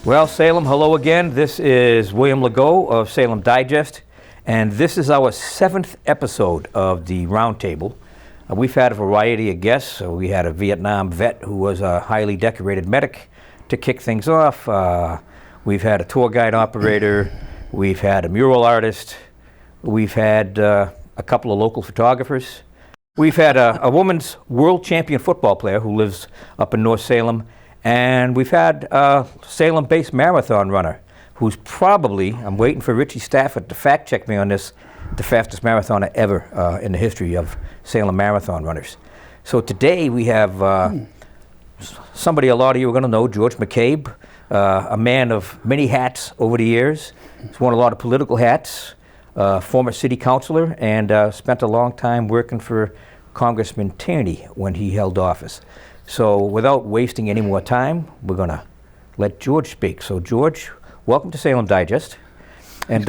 Well, Salem, hello again. This is William Legault of Salem Digest, and this is our 7th episode of the Roundtable. We've had a variety of guests. We had a Vietnam vet who was a highly decorated medic to kick things off. We've had a tour guide operator. We've had a mural artist. We've had a couple of local photographers. We've had a women's world champion football player who lives up in North Salem. And we've had a Salem-based marathon runner who's probably, I'm waiting for Richie Stafford to fact check me on this, the fastest marathoner ever in the history of Salem marathon runners. So today we have somebody a lot of you are going to know, George McCabe, a man of many hats over the years. He's worn a lot of political hats, former city councillor, and spent a long time working for Congressman Tierney when he held office. So without wasting any more time, we're going to let George speak. So George, welcome to Salem Digest. And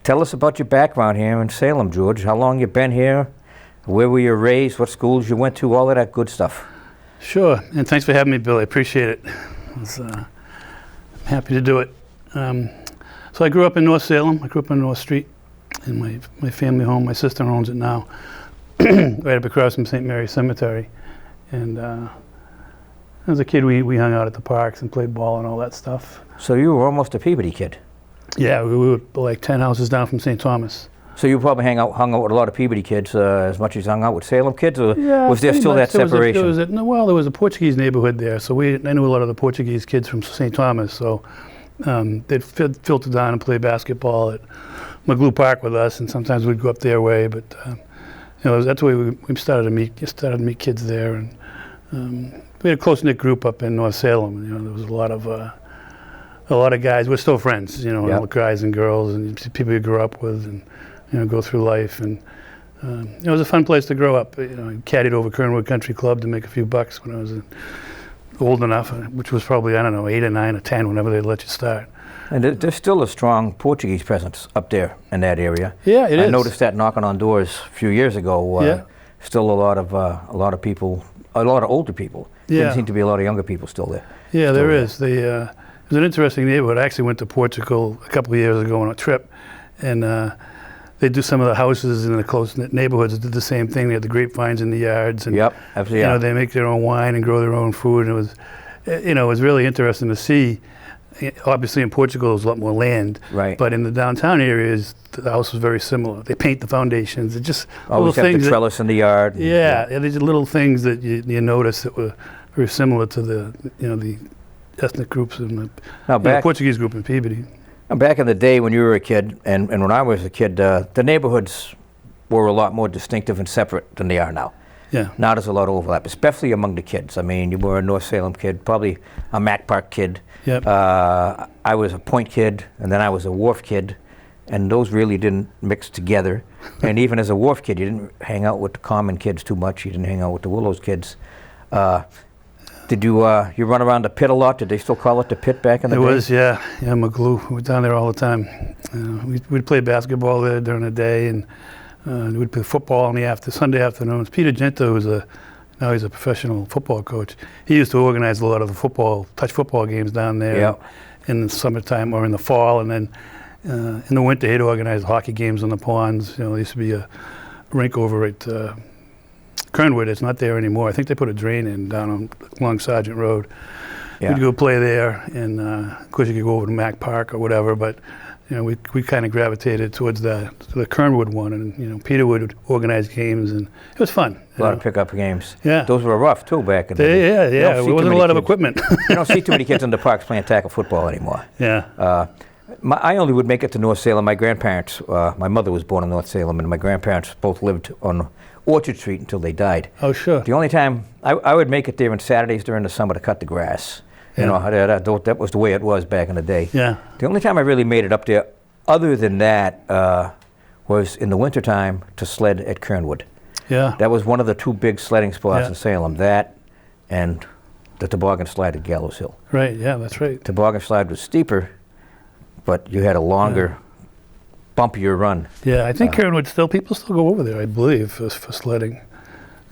tell us about your background here in Salem, George. How long you been here? Where were you raised? What schools you went to? All of that good stuff. Sure, and thanks for having me, Bill. I appreciate it. I'm happy to do it. So I grew up in North Salem. I grew up on North Street in my family home. My sister owns it now, right up across from St. Mary's Cemetery. And as a kid, we hung out at the parks and played ball and all that stuff. So you were almost a Peabody kid. Yeah, we were like 10 houses down from St. Thomas. So you probably hung out with a lot of Peabody kids as much as you hung out with Salem kids, or yeah, was there still that separation? There was a Portuguese neighborhood there, so I knew a lot of the Portuguese kids from St. Thomas, so they'd filter down and play basketball at McGlew Park with us, and sometimes we'd go up their way, but that's the way we started to meet kids there, and we had a close-knit group up in North Salem. There was a lot of guys. We're still friends, Yep. all guys and girls and people you grew up with, and go through life. And it was a fun place to grow up. I caddied over Kernwood Country Club to make a few bucks when I was old enough, which was probably, 8 or 9 or 10, whenever they let you start. And there's still a strong Portuguese presence up there in that area. Yeah, it is. I noticed that knocking on doors a few years ago. Yeah. Still a lot of people, a lot of older people. Yeah. Didn't seem to be a lot of younger people still there. Yeah, there is. It was an interesting neighborhood. I actually went to Portugal a couple of years ago on a trip, and they do some of the houses in the close-knit neighborhoods that did the same thing. They had the grapevines in the yards, and Yep, absolutely. they make their own wine and grow their own food. And it was really interesting to see. Obviously, in Portugal, there's a lot more land, Right. But in the downtown areas, the house was very similar. They paint the foundations. It just Always little have things the trellis in the yard. Yeah, these are little things that you notice that were very similar to the ethnic groups in the Portuguese group in Peabody. Back in the day when you were a kid, and when I was a kid, the neighborhoods were a lot more distinctive and separate than they are now. Yeah. Now there's a lot of overlap, especially among the kids. I mean, you were a North Salem kid, probably a Mac Park kid. Yep. I was a Point kid, and then I was a Wharf kid, and those really didn't mix together. And even as a Wharf kid, you didn't hang out with the Common kids too much. You didn't hang out with the Willows kids. Did you run around the pit a lot? Did they still call it the pit back in the day? It was, yeah, McGlew. We were down there all the time. We'd play basketball there during the day, and we'd play football on the Sunday afternoons. Peter Gento, now he's a professional football coach. He used to organize a lot of the touch football games down there. Yep. In the summertime or in the fall, and then in the winter he'd organize hockey games on the ponds. There used to be a rink over at Kernwood. It's not there anymore. I think they put a drain in down along Sargent Road. Yeah. We'd go play there, and of course you could go over to Mac Park or whatever, but we kind of gravitated towards the Kernwood one, and Peter would organize games, and it was fun. A lot of pickup games. Yeah. Those were rough too back in the day. Yeah. There wasn't a lot of kids. equipment. You don't see too many kids in the parks playing tackle football anymore. Yeah. I only would make it to North Salem. My grandparents, my mother was born in North Salem, and my grandparents both lived on Orchard Street until they died. Oh, sure. The only time I would make it there on Saturdays during the summer to cut the grass. Yeah. That was the way it was back in the day. Yeah. The only time I really made it up there, other than that, was in the wintertime to sled at Kernwood. Yeah. That was one of the 2 big sledding spots Yeah. in Salem. That and the toboggan slide at Gallows Hill. Right, yeah, that's right. Toboggan slide was steeper, but you had a longer, bumpier run. Yeah, I think Kernwood people still go over there, I believe, for sledding.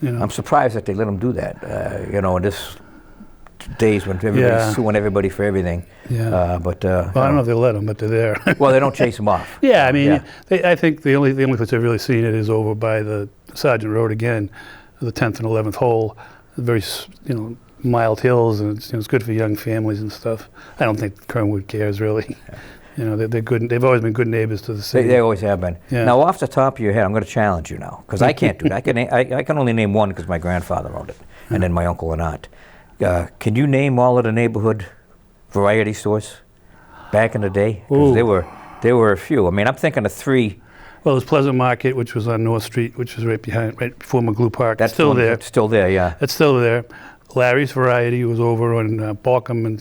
I'm surprised that they let them do that. In this days when everybody's Yeah. suing everybody for everything. Yeah. But Well, I don't know if they let them, but they're there. well, they don't chase them off. Yeah, I mean, Yeah. I think the only place I've really seen it is over by the Sergeant Road again, the 10th and 11th hole. Very, mild hills, and it's good for young families and stuff. I don't think Kernwood cares really. They're good. They've always been good neighbors to the city. They always have been. Yeah. Now, off the top of your head, I'm going to challenge you now, because I can't do it. I can only name one because my grandfather owned it, and then my uncle and aunt. Can you name all of the neighborhood variety stores back in the day? Because there were a few. I mean, I'm thinking of three. Well, there's Pleasant Market, which was on North Street, which was right before McGlew Park. That's still there. It's still there, yeah. It's still there. Larry's Variety was over on Balcom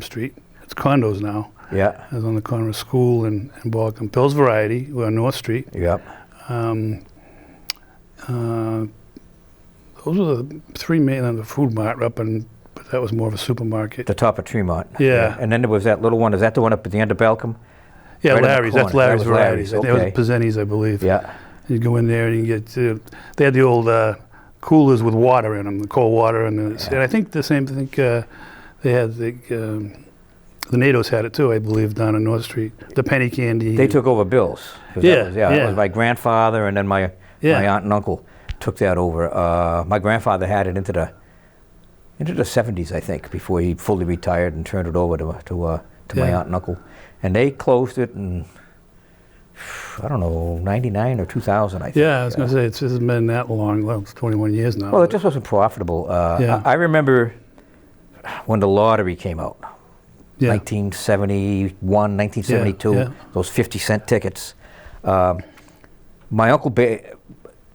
Street. It's condos now. Yeah. It was on the corner of School and Balcom. Bill's Variety, we're on North Street. Yep. Those are the three main, and the Food Mart up, but that was more of a supermarket. The top of Tremont. Yeah. And then there was that little one. Is that the one up at the end of Balcom? Yeah, Right in the Larry's. That's corner. Larry's That was Varieties. Larry's, That was okay. Pizzeni's, I believe. Yeah. You go in there and you get. They had the old coolers with water in them, the cold water, and I think the same. I think they had the NATO's had it too, I believe, down on North Street. The penny candy. They took over Bill's. Yeah, That was my grandfather, and then my aunt and uncle took that over. My grandfather had it into the 70s, I think, before he fully retired and turned it over to my aunt and uncle. And they closed it in, I don't know, 99 or 2000, I think. Yeah, I was going to say, it hasn't been that long. Well, it's 21 years now. Well, it just wasn't profitable. Yeah. I remember when the lottery came out, Yeah. 1971, 1972, Yeah. those 50-cent tickets. My uncle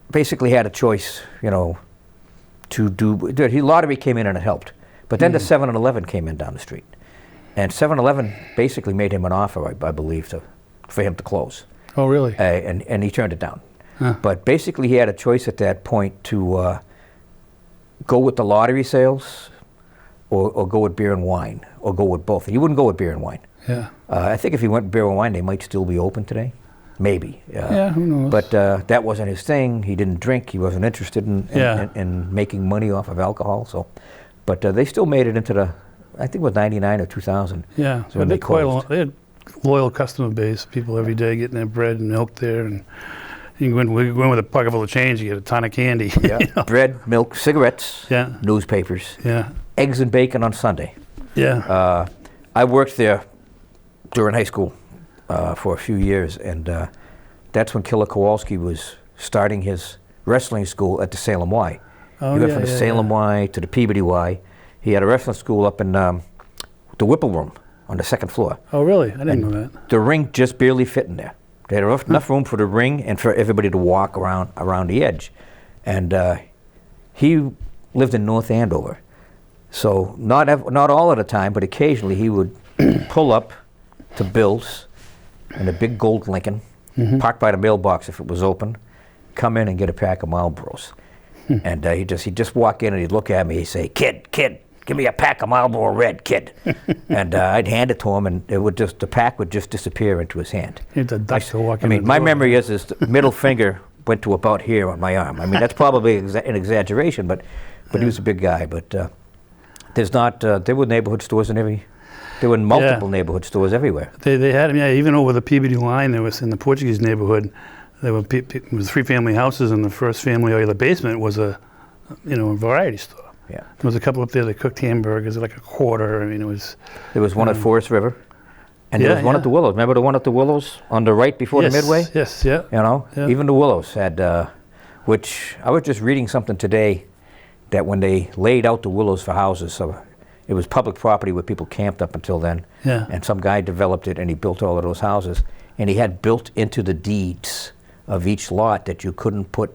basically had a choice, to do. Lottery came in and it helped. But then the 7-Eleven came in down the street. And 7-Eleven basically made him an offer, I believe, for him to close. Oh, really? And he turned it down. Huh. But basically he had a choice at that point to go with the lottery sales or go with beer and wine, or go with both. He wouldn't go with beer and wine. Yeah. I think if he went beer and wine, they might still be open today. Maybe. Yeah, who knows? But that wasn't his thing. He didn't drink. He wasn't interested in making money off of alcohol. So, but they still made it into the, I think it was 99 or 2000. Yeah, So when they closed. They had loyal customer base, people every day getting their bread and milk there, and you go in with a pocket full of change, you get a ton of candy. Yeah. Bread, milk, cigarettes, Yeah. newspapers, Yeah. eggs and bacon on Sunday. Yeah. I worked there during high school for a few years, and that's when Killer Kowalski was starting his wrestling school at the Salem Y. Oh, He went yeah, from the yeah, Salem yeah. Y to the Peabody Y. He had a wrestling school up in the Whipple Room on the second floor. Oh, really? I didn't know that. The ring just barely fit in there. They had enough room for the ring and for everybody to walk around the edge. And he lived in North Andover. So not all of the time, but occasionally he would pull up to Bill's in a big gold Lincoln, park by the mailbox if it was open, come in and get a pack of Marlboros. And he'd just walk in and he'd look at me, he'd say, kid, give me a pack of Marlboro Red, kid. And I'd hand it to him, and the pack would just disappear into his hand. You had to duck to walk in. I mean, my memory is the middle finger went to about here on my arm. I mean, that's probably an exaggeration, but he was a big guy. But there were neighborhood stores there were multiple neighborhood stores everywhere. They had them, even over the Peabody line, there was in the Portuguese neighborhood, there were 3 family houses, and the first family, or the basement, was a variety store. Yeah. There was a couple up there that cooked hamburgers at like a quarter. I mean, it was... There was one at Forest River, and there was one at the Willows. Remember the one at the Willows on the right before the Midway? Yes, yeah. Yeah. Even the Willows had, which I was just reading something today, that when they laid out the Willows for houses, so it was public property where people camped up until then, and some guy developed it and he built all of those houses, and he had built into the deeds of each lot that you couldn't put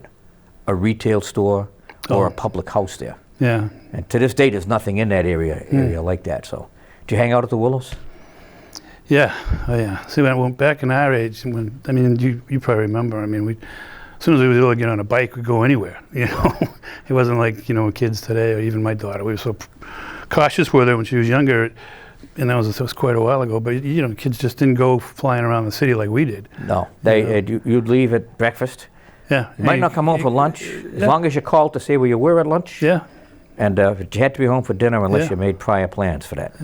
a retail store or a public house there. Yeah. And to this day, there's nothing in that area like that. So, did you hang out at the Willows? Yeah. Oh, yeah. See, when I went back in our age, you probably remember. I mean, as soon as we were able to get on a bike, we'd go anywhere. It wasn't like kids today, or even my daughter. We were so cautious with her when she was younger, and that was quite a while ago. But kids just didn't go flying around the city like we did. No, you'd leave at breakfast. Yeah. You might not come home for lunch, as long as you called to say where you were at lunch. Yeah. And but you had to be home for dinner unless Yeah. you made prior plans for that.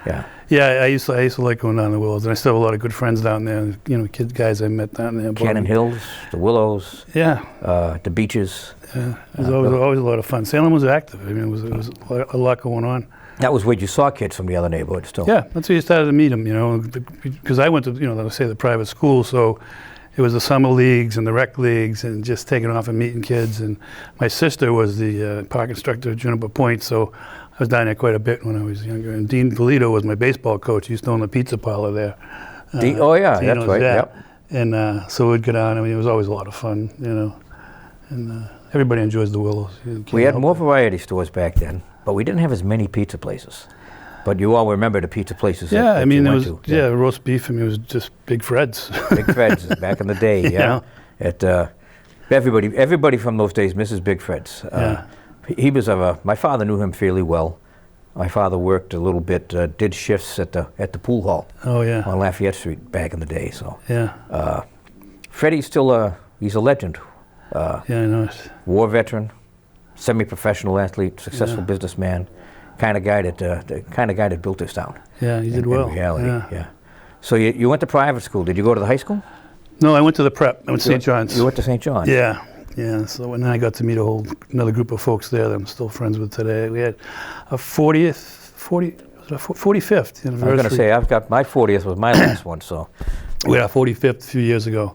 Yeah. Yeah, I used to like going down the Willows, and I still have a lot of good friends down there. You know, guys I met down there. Cannon Hills, the Willows, Yeah, the beaches. yeah. It was always a lot of fun. Salem was active. I mean, it was a lot going on. That was where you saw kids from the other neighborhoods still. Yeah, that's where you started to meet them. You know, because I went to let's say the private school, so it was the summer leagues and the rec leagues, and just taking off and meeting kids. And my sister was the park instructor at Juniper Point, so I was down there quite a bit when I was younger. And Dean Polito was my baseball coach. He used to own the pizza parlor there. Oh yeah, Dino's that's right. dad. Yep. And so we'd go down. I mean, it was always a lot of fun, you know. And everybody enjoys the Willows. You can't We had help more it. variety stores back then, but we didn't have as many pizza places. But you all remember the pizza places Yeah, that I mean, you it went was to. roast beef. I mean, it was just Big Fred's. Big Fred's back in the day, yeah. Yeah. Everybody from those days misses Big Fred's. Yeah. He was my father knew him fairly well. My father worked a little bit, did shifts at the pool hall Oh yeah. on Lafayette Street back in the day. So Yeah. Freddie's still he's a legend. Yeah, I know. War veteran, semi-professional athlete, successful Yeah. businessman, kind of guy that built this town. Yeah, you did in well. reality, Yeah. yeah. So you went to private school. Did you go to the high school? No, I went to the prep. I went to St. John's. You went to St. John's. Yeah, yeah. So when I got to meet another group of folks there that I'm still friends with today. We had a 45th anniversary. I was going to say my 40th was my last one. So We had our 45th a few years ago.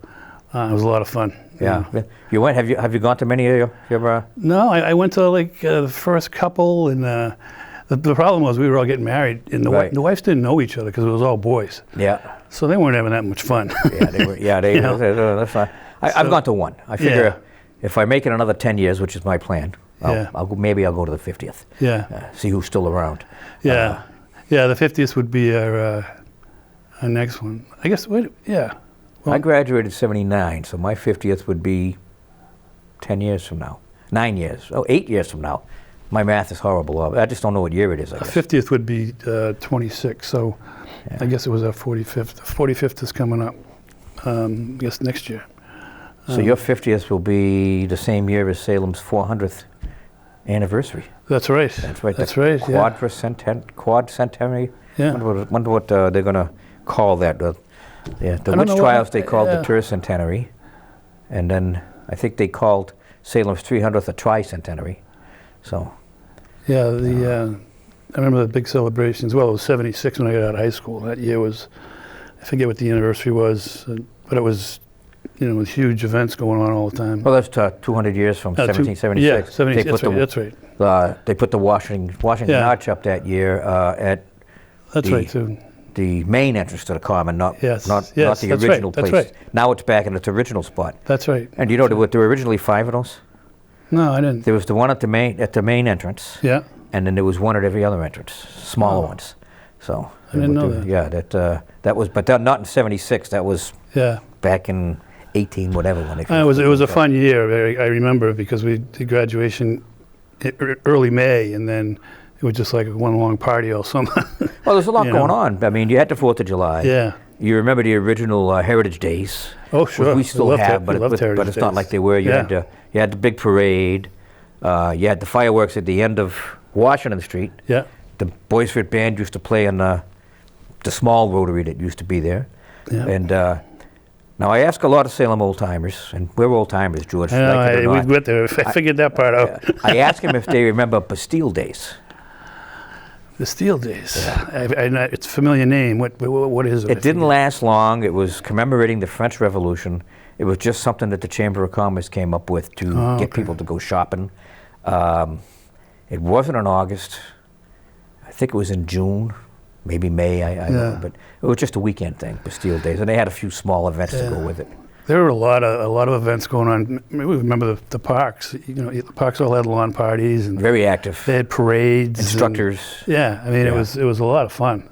It was a lot of fun. yeah. You went. Have you gone to many of your No, I went to like the first couple, and the problem was we were all getting married, and Right. the wives didn't know each other because it was all boys, yeah. so they weren't having that much fun. Yeah, they were. Yeah, they. You know? That's fine. I've gone to one. I figure Yeah. if I make it another 10 years, which is my plan, Yeah. maybe I'll go to the 50th. Yeah, See who's still around. yeah, yeah. The 50th would be our next one, I guess. Yeah. Well, I graduated '79, so my 50th would be 10 years from now. 9 years. Oh, 8 years from now. My math is horrible. I just don't know what year it is, I guess. 50th would be 26, so Yeah. I guess it was our 45th. The 45th is coming up, I guess next year. So your 50th will be the same year as Salem's 400th anniversary. That's right. That's right. That's the right. Yeah. Quad centenary. Yeah. Wonder what they're going to call that. The don't witch know trials what- they called yeah. the tercentenary, and then I think they called Salem's 300th a tricentenary. So Yeah, I remember the big celebrations. Well, it was 76 when I got out of high school. That year was, I forget what the anniversary was, but it was, with huge events going on all the time. well, that's 200 years from 1776. Yeah, 76. They put That's right. they put the Washington Yeah. Arch up that year at That's the- right too. the main entrance to the common, not Yes, the that's right, original that's place. right. Now it's back in its original spot. That's right. And there were originally 5 of those. No, I didn't. There was the one at the main entrance, Yeah. and then there was one at every other entrance, smaller Oh. ones. So I didn't know that. Yeah, that was, but not in '76. That was Yeah. back in 18 whatever when they. It was a fun year. I remember because we did graduation early May, and then it was just like one long party all summer. Well, there's a lot you going know. on. I mean, you had the 4th of July. Yeah. You remember the original Heritage Days. Oh, Which sure. we still loved have, it. but We loved but Heritage it's not Days. like they were. You Yeah. had the big parade. You had the fireworks at the end of Washington Street. Yeah. The Boys Fit Band used to play on the small rotary that used to be there. Yeah. And now I ask a lot of Salem old timers, and we're old timers, George. I know, like it or we not. went there. I figured that part out. I ask them if they remember Bastille Days. The Steel Days. It's a familiar name. What is it? It didn't last long. It was commemorating the French Revolution. It was just something that the Chamber of Commerce came up with to get people to go shopping. It wasn't in August. I think it was in June, maybe May. I don't know, but it was just a weekend thing, Bastille Days, and they had a few small events to go with it. There were a lot of events going on. We remember the parks. The parks all had lawn parties and Very active. they had parades. Instructors. Yeah, I mean Yeah. it was a lot of fun.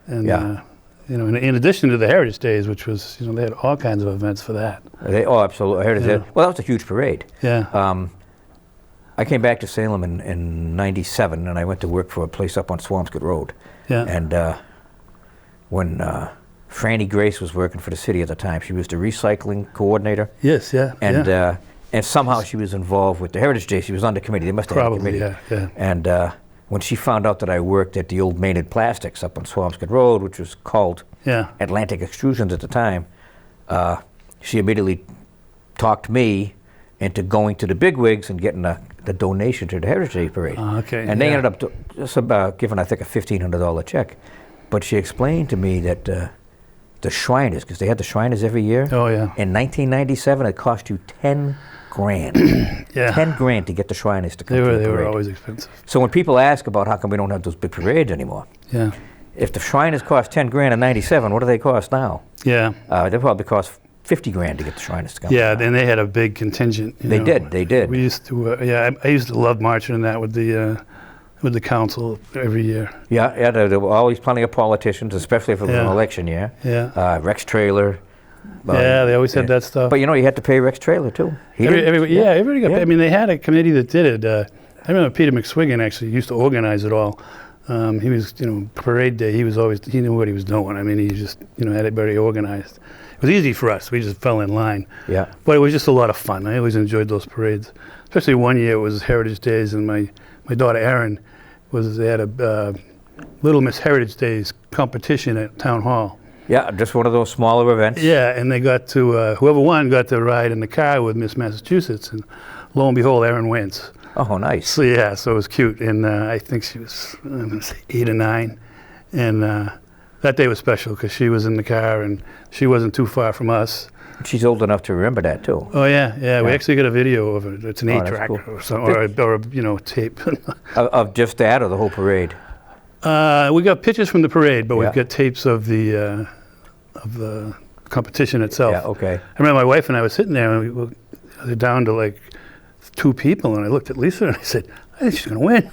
And Yeah. in addition to the Heritage Days, which was they had all kinds of events for that. Absolutely. I heard Yeah. Well, that was a huge parade. Yeah. I came back to Salem in '97, and I went to work for a place up on Swampscott Road. Yeah. And when Franny Grace was working for the city at the time, she was the recycling coordinator. Yes. Yeah. And yeah. And somehow she was involved with the Heritage Day. She was on the committee. They must have had a Probably, committee. yeah. And when she found out that I worked at the old Maynard Plastics up on Swampscott Road, which was called Yeah. Atlantic Extrusions at the time, she immediately talked me into going to the bigwigs and getting the donation to the Heritage Day Parade. Okay. And they yeah. ended up just about giving, I think, a $1,500 check. But she explained to me that the Shriners, because they had the Shriners every year. Oh, yeah. In 1997, it cost you 10 grand. Yeah. 10 grand to get the Shriners to come to the They were parade. always expensive. So when people ask about how come we don't have those big parades anymore, Yeah. if the Shriners cost 10 grand in 97, what do they cost now? Yeah. They probably cost 50 grand to get the Shriners to come. Yeah, and they had a big contingent. They did. We used to, I used to love marching in that with the council every year. Yeah, there were always plenty of politicians, especially if it was an Yeah. election year. Yeah. Rex Trailer. Yeah, they always had that stuff. But you know, you had to pay Rex Trailer too. Everybody got paid. Yeah. I mean, they had a committee that did it. I remember Peter McSwiggan actually used to organize it all. He was, parade day, he knew what he was doing. I mean, he just, had it very organized. It was easy for us. We just fell in line. Yeah. But it was just a lot of fun. I always enjoyed those parades. Especially one year it was Heritage Days, and my daughter Erin they had a Little Miss Heritage Days competition at Town Hall. Yeah, just one of those smaller events. Yeah, and they got to, whoever won got to ride in the car with Miss Massachusetts, and lo and behold, Erin wins. Oh, nice. So yeah, so it was cute, and I think she was 8 or 9, and that day was special because she was in the car and she wasn't too far from us. She's old enough to remember that too. Oh yeah. We actually got a video of it. It's an 8-track cool. or something, or a tape. Of just that or the whole parade? We got pictures from the parade, but Yeah. we've got tapes of the competition itself. Yeah, okay. I remember my wife and I were sitting there, and we were down to like 2 people, and I looked at Lisa and I said, I think she's going to win.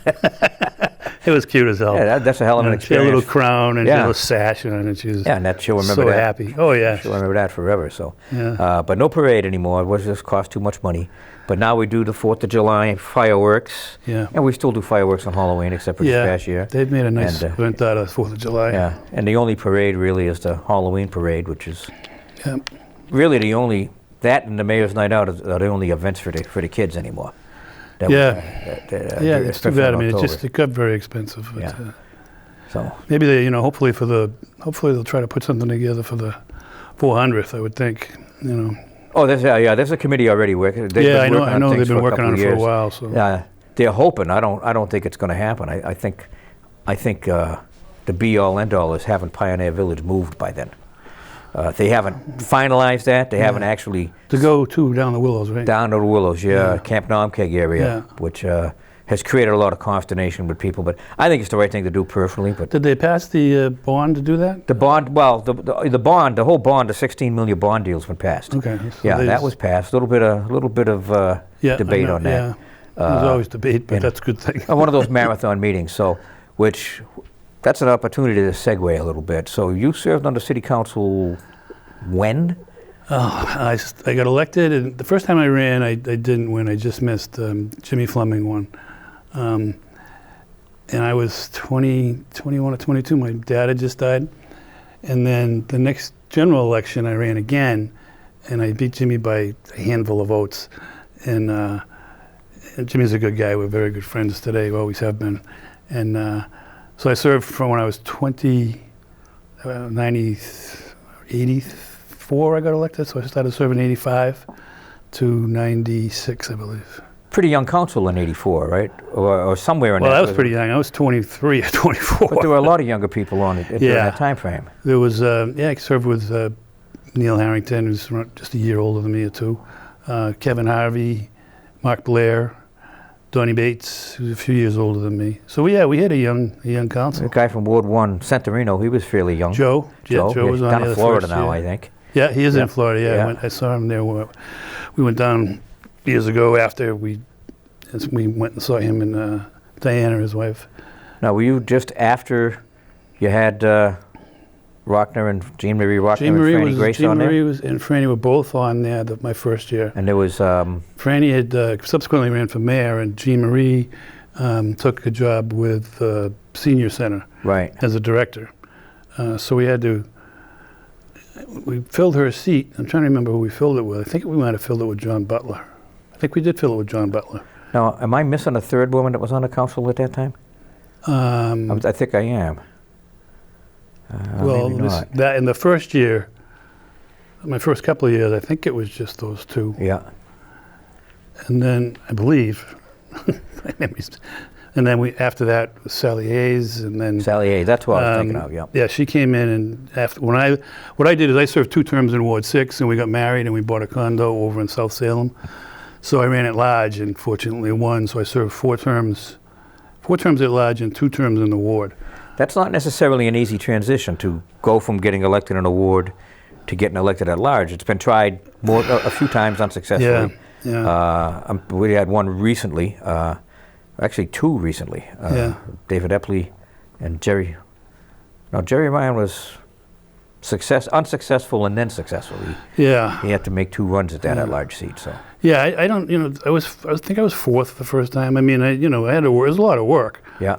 It was cute as hell. Yeah, that's a hell of an She had a experience. little crown and she Yeah. had a little sash on, and she was Yeah, and that she'll remember so that. happy. Oh, yeah. She'll remember that forever. So, Yeah. but no parade anymore. It was just cost too much money. But now we do the 4th of July fireworks. Yeah. And we still do fireworks on Halloween, except for Yeah, this past year. they've made a nice And, event out of 4th of July. Yeah, and the only parade really is the Halloween parade, which is Yeah. really the only, that and the Mayor's Night Out are the only events for the kids anymore. That Yeah. Yeah, it's too especially bad. in I mean, October. it got very expensive. But, Yeah. So, maybe they, hopefully they'll try to put something together for the 400th. I would think. oh, there's a committee already working. They've been I know. working I on know things they've been for a working couple on of it for a years. while. So Yeah, they're hoping. I don't think it's going to happen. I think the be-all, end-all is having Pioneer Village moved by then. They haven't finalized that. They haven't actually to go down the Willows, right? down to the Willows, Camp Nomkeg area, Yeah. which has created a lot of consternation with people. But I think it's the right thing to do personally. But Did they pass the bond to do that? the bond, well, the bond, the whole bond, the 16 million bond deal's been passed. Okay. So Yeah, they that just- was passed. A little bit of yeah, I debate know, on that. Yeah. There's always debate, but and- that's a good thing. One of those marathon meetings. So, that's an opportunity to segue a little bit. So you served on the city council when? I got elected, and the first time I ran, I didn't win. I just missed. Jimmy Fleming won. And I was 21 or 22. My dad had just died. And then the next general election, I ran again, and I beat Jimmy by a handful of votes. And Jimmy's a good guy. We're very good friends today. We always have been. And so I served from when I was 84, I got elected. So I started serving in 85 to 96, I believe. Pretty young council in '84, right? Or somewhere in Well, that. I was pretty young. I was 23 or 24. But there were a lot of younger people on it during Yeah. that time frame. There was, I served with Neil Harrington, who's just a year older than me or 2, Kevin Harvey, Mark Blair, Donnie Bates, who's a few years older than me. So we had a young The council. guy from Ward 1, Santorino, he was fairly young. Joe was on down there in Florida first, now, yeah. I think. Yeah, he is Yeah. in Florida. Yeah, Yeah. I saw him there. We went down years ago after we went and saw him and Diana, his wife. Now, were you just after you had Rockner and Jean Marie Rockner and Franny Grace on there? And Franny were both on there my first year. And there was, Franny had subsequently ran for mayor, and Jean Marie took a job with the senior center right. as a director. So we filled her seat. I'm trying to remember who we filled it with. I think we might have filled it with John Butler. I think we did fill it with John Butler. Now, am I missing a third woman that was on the council at that time? I think I am. Well, maybe not. that in the first year, my first couple of years, I think it was just those two. Yeah. And then I believe, and then after that was Sally Hayes, and then Sally Hayes, that's what I was thinking of, yeah. Yeah, she came in, and after what I did is I served 2 terms in Ward 6, and we got married, and we bought a condo over in South Salem. So I ran at large, and fortunately won. So I served 4 terms at large and 2 terms in the ward. That's not necessarily an easy transition to go from getting elected in a ward to getting elected at large. It's been tried a few times unsuccessfully. Yeah. We had one recently, actually 2 recently. David Epley and Jerry. No, Jerry Ryan was unsuccessful and then successful. He had to make 2 runs at that at-large seat. So. Yeah, I don't. I think I was 4th the first time. I mean, I had to work. It was a lot of work. Yeah.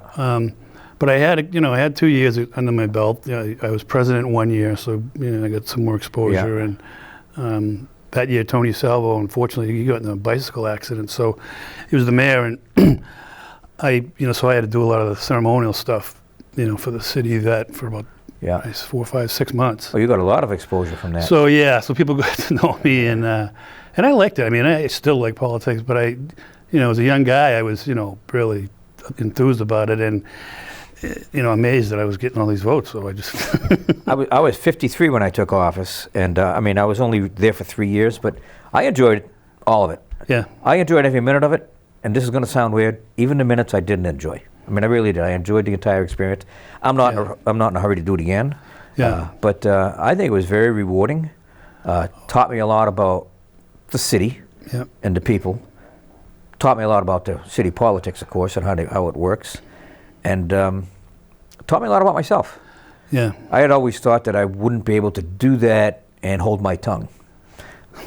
But I had 2 years under my belt. I was president 1 year, so I got some more exposure. Yeah. And that year, Tony Salvo, unfortunately, he got in a bicycle accident. So he was the mayor, and so I had to do a lot of the ceremonial stuff, for the city for about 4, 5, 6 months. Oh, you got a lot of exposure from that. So so people got to know me, and I liked it. I mean, I still like politics, but as a young guy, I was really enthused about it, and amazed that I was getting all these votes. So I just I was 53 when I took office, and I was only there for 3 years, but I enjoyed all of it. Yeah. I enjoyed every minute of it, and this is going to sound weird. Even the minutes I didn't enjoy. I mean, I really did. I enjoyed the entire experience. I'm not in a hurry to do it again. Yeah. But I think it was very rewarding. Taught me a lot about the city and the people. Taught me a lot about the city politics, of course, and how it works. And taught me a lot about myself. Yeah. I had always thought that I wouldn't be able to do that and hold my tongue.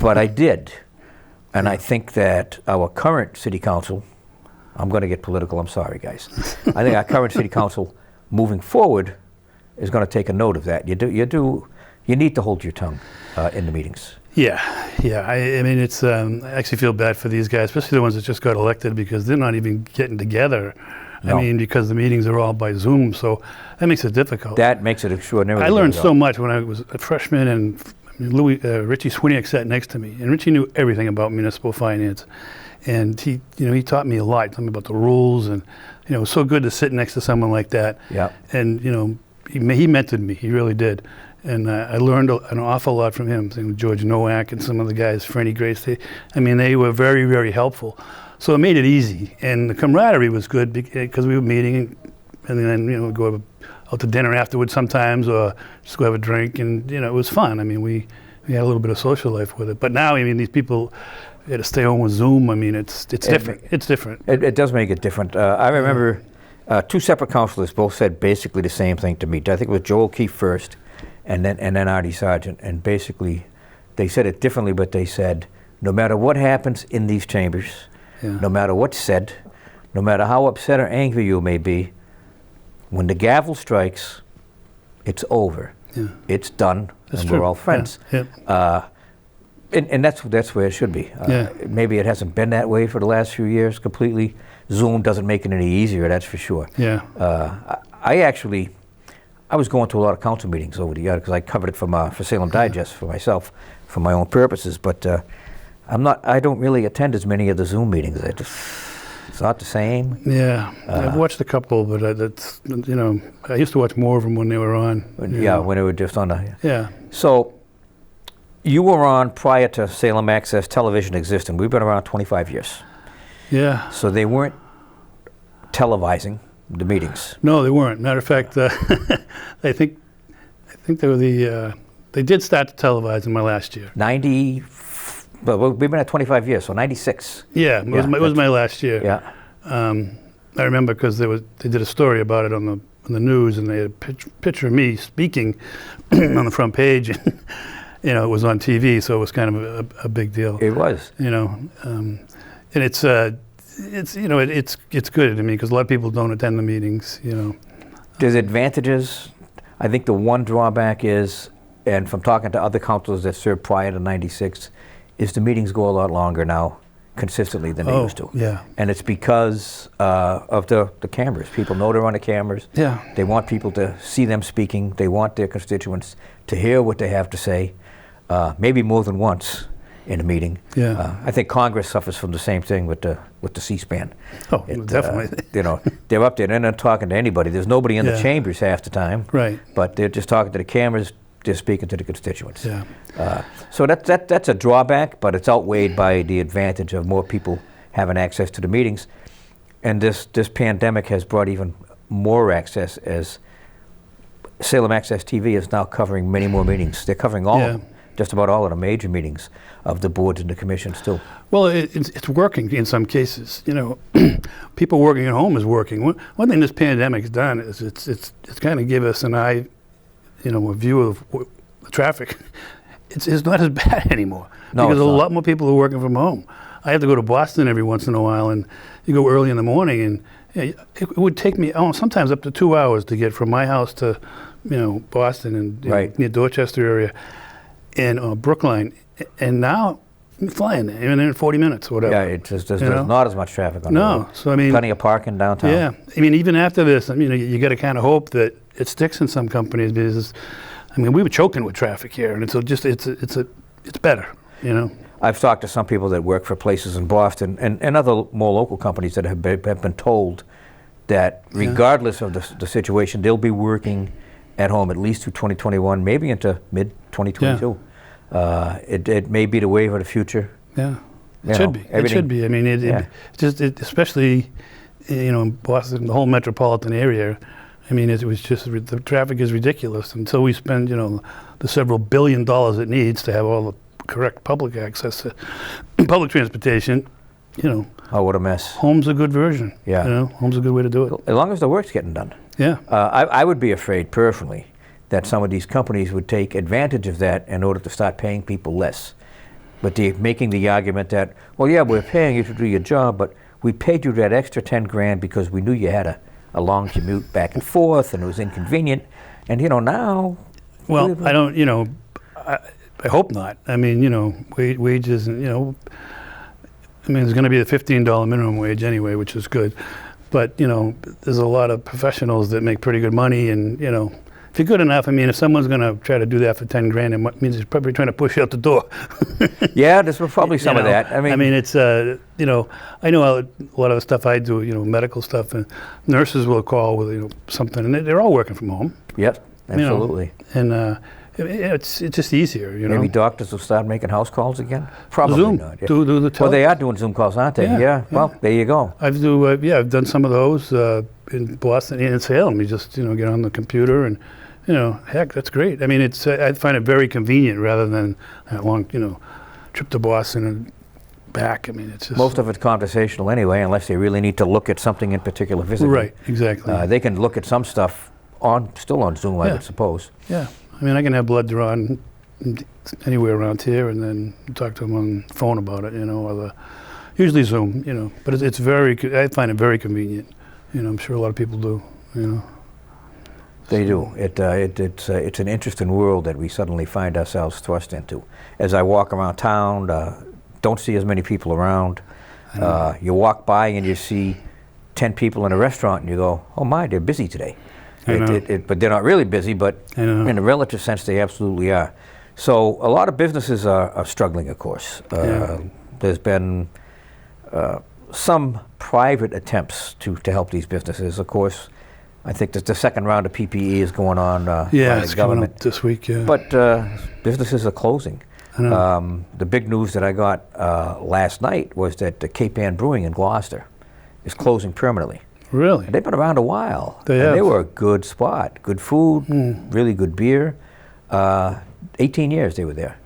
But I did. And I think that our current city council, I'm going to get political, I'm sorry, guys. I think our current city council moving forward is going to take a note of that. You need to hold your tongue in the meetings. Yeah. I mean, it's. I actually feel bad for these guys, especially the ones that just got elected, because they're not even getting together. No. I mean, because the meetings are all by Zoom, so that makes it difficult. That makes it extraordinarily I learned difficult. so much when I was a freshman, and Richie Swiniak sat next to me, and Richie knew everything about municipal finance, and he taught me a lot. He taught me about the rules, and it was so good to sit next to someone like that. Yeah. And he mentored me. He really did. And I learned an awful lot from him. George Nowak and some of the guys, Franny Grace. They were very, very helpful. So it made it easy, and the camaraderie was good because we were meeting, and then we'd go out to dinner afterwards sometimes, or just go have a drink, and it was fun. I mean, we had a little bit of social life with it. But now, I mean, these people had to stay home with Zoom. I mean, it's different. It's different. It does make it different. I remember 2 separate councilors both said basically the same thing to me. I think it was Joel Keefe first, and then Artie Sargent, and basically they said it differently, but they said no matter what happens in these chambers. Yeah. No matter what's said, no matter how upset or angry you may be, when the gavel strikes, it's over. Yeah. It's done, and we're all friends. Yeah. And that's where it should be. Maybe it hasn't been that way for the last few years completely. Zoom doesn't make it any easier, that's for sure. Yeah. I was going to a lot of council meetings over the years because I covered it for Salem Digest for myself, for my own purposes, but I don't really attend as many of the Zoom meetings. It's not the same. Yeah, I've watched a couple, but I used to watch more of them when they were on. When they were just on. Yeah. So you were on prior to Salem Access Television existing. We've been around 25 years. Yeah. So they weren't televising the meetings. No, they weren't. Matter of fact, I think they were they did start to televise in my last year. But we've been at 25 years, so 96. Yeah, it was my last year. Yeah. I remember because they did a story about it on the news, and they had a picture of me speaking on the front page, and it was on TV, so it was kind of a big deal. It was. And it's good. I mean, because a lot of people don't attend the meetings. There's advantages. I think the one drawback is, and from talking to other councilors that served prior to '96. Is the meetings go a lot longer now, consistently than they used to. Yeah. And it's because of the cameras. People know they're on the cameras. Yeah. They want people to see them speaking. They want their constituents to hear what they have to say, maybe more than once in a meeting. Yeah. I think Congress suffers from the same thing with the C-SPAN. Oh, definitely. They're up there. They're not talking to anybody. There's nobody in the Yeah. chambers half the time. Right. But they're just talking to the cameras. They're speaking to the constituents. Yeah. So that's a drawback, but it's outweighed by the advantage of more people having access to the meetings. And this pandemic has brought even more access, as Salem Access TV is now covering many more meetings. They're covering all of them, just about all of the major meetings of the boards and the commissions too. Well, it's working in some cases. People working at home is working. One thing this pandemic's done is it's kind of give us an eye, a view of the traffic. It's not as bad anymore because a lot more people are working from home. I have to go to Boston every once in a while, and you go early in the morning, and it would take me sometimes up to 2 hours to get from my house to Boston and near Dorchester area and Brookline, and now I'm flying there, even in 40 minutes or whatever. Yeah, there's not as much traffic on the road. So I mean, plenty of parking downtown. Yeah, I mean, even after this, you got to kind of hope that it sticks in some companies because, we were choking with traffic here, and it's better, I've talked to some people that work for places in Boston and other more local companies that have been told that regardless of the situation, they'll be working at home at least through 2021, maybe into mid-2022. Yeah. It may be the wave of the future. Yeah, it should be. It should be. I mean, especially, in Boston, the whole metropolitan area. I mean, it was just, the traffic is ridiculous. Until we spend, the several $1 billion it needs to have all the correct public access to public transportation, Oh, what a mess. home's a good version. Yeah. Home's a good way to do it. As long as the work's getting done. Yeah. I would be afraid personally that some of these companies would take advantage of that in order to start paying people less. But they're making the argument that, well, yeah, we're paying you to do your job, but we paid you that extra 10 grand because we knew you had a long commute back and forth and it was inconvenient. And, now... Well, I don't, I hope not. I mean, wages, and, there's going to be a $15 minimum wage anyway, which is good. But, there's a lot of professionals that make pretty good money, and, if you're good enough, if someone's going to try to do that for 10 grand, it means he's probably trying to push you out the door. Yeah, there's probably some of that. It's, I know a lot of the stuff I do, medical stuff, and nurses will call with, something, and they're all working from home. Yep, absolutely. And it's just easier, Maybe doctors will start making house calls again? Probably Zoom. not. Yeah. Do the Well, they are doing Zoom calls, aren't they? Yeah. Well, there you go. I've done some of those in Boston and in Salem. You just, get on the computer and, heck, that's great. I mean, I find it very convenient rather than that long, trip to Boston and back. I mean, it's just... Most of it's conversational anyway, unless they really need to look at something in particular physically. Right, exactly. They can look at some stuff still on Zoom, I would suppose. Yeah. I mean, I can have blood drawn anywhere around here and then talk to them on the phone about it, or usually Zoom, but it's I find it very convenient. I'm sure a lot of people do, They do. It's an interesting world that we suddenly find ourselves thrust into. As I walk around town, don't see as many people around. You walk by and you see 10 people in a restaurant and you go, oh my, they're busy today. But they're not really busy, but in a relative sense, they absolutely are. So a lot of businesses are struggling, of course. There's been some private attempts to help these businesses. Of course, I think that the second round of PPE is going on by it's the government. coming up this week, yeah. But businesses are closing. The big news that I got last night was that the Cape Ann Brewing in Gloucester is closing permanently. Really? And they've been around a while. They have. They were a good spot. Good food, really good beer. 18 years they were there.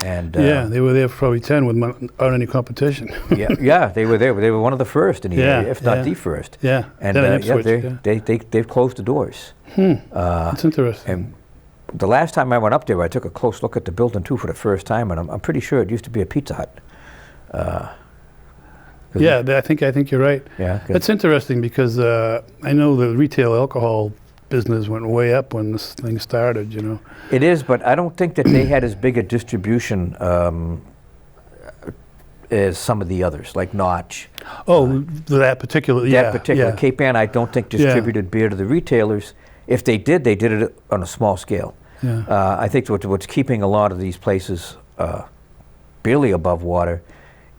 And they were there for probably 10 without any competition. They were there. They were one of the first in the area, if not the first. Yeah. And they've closed the doors. That's interesting. And the last time I went up there, I took a close look at the building too for the first time, and I'm pretty sure it used to be a Pizza Hut. I think you're right. Yeah, that's interesting because I know the retail alcohol business went way up when this thing started. It is, but I don't think that they had as big a distribution as some of the others, like Notch. Oh, that particular, yeah. That particular yeah. Cape Ann, I don't think distributed beer to the retailers. If they did it on a small scale. Yeah. I think what's keeping a lot of these places barely above water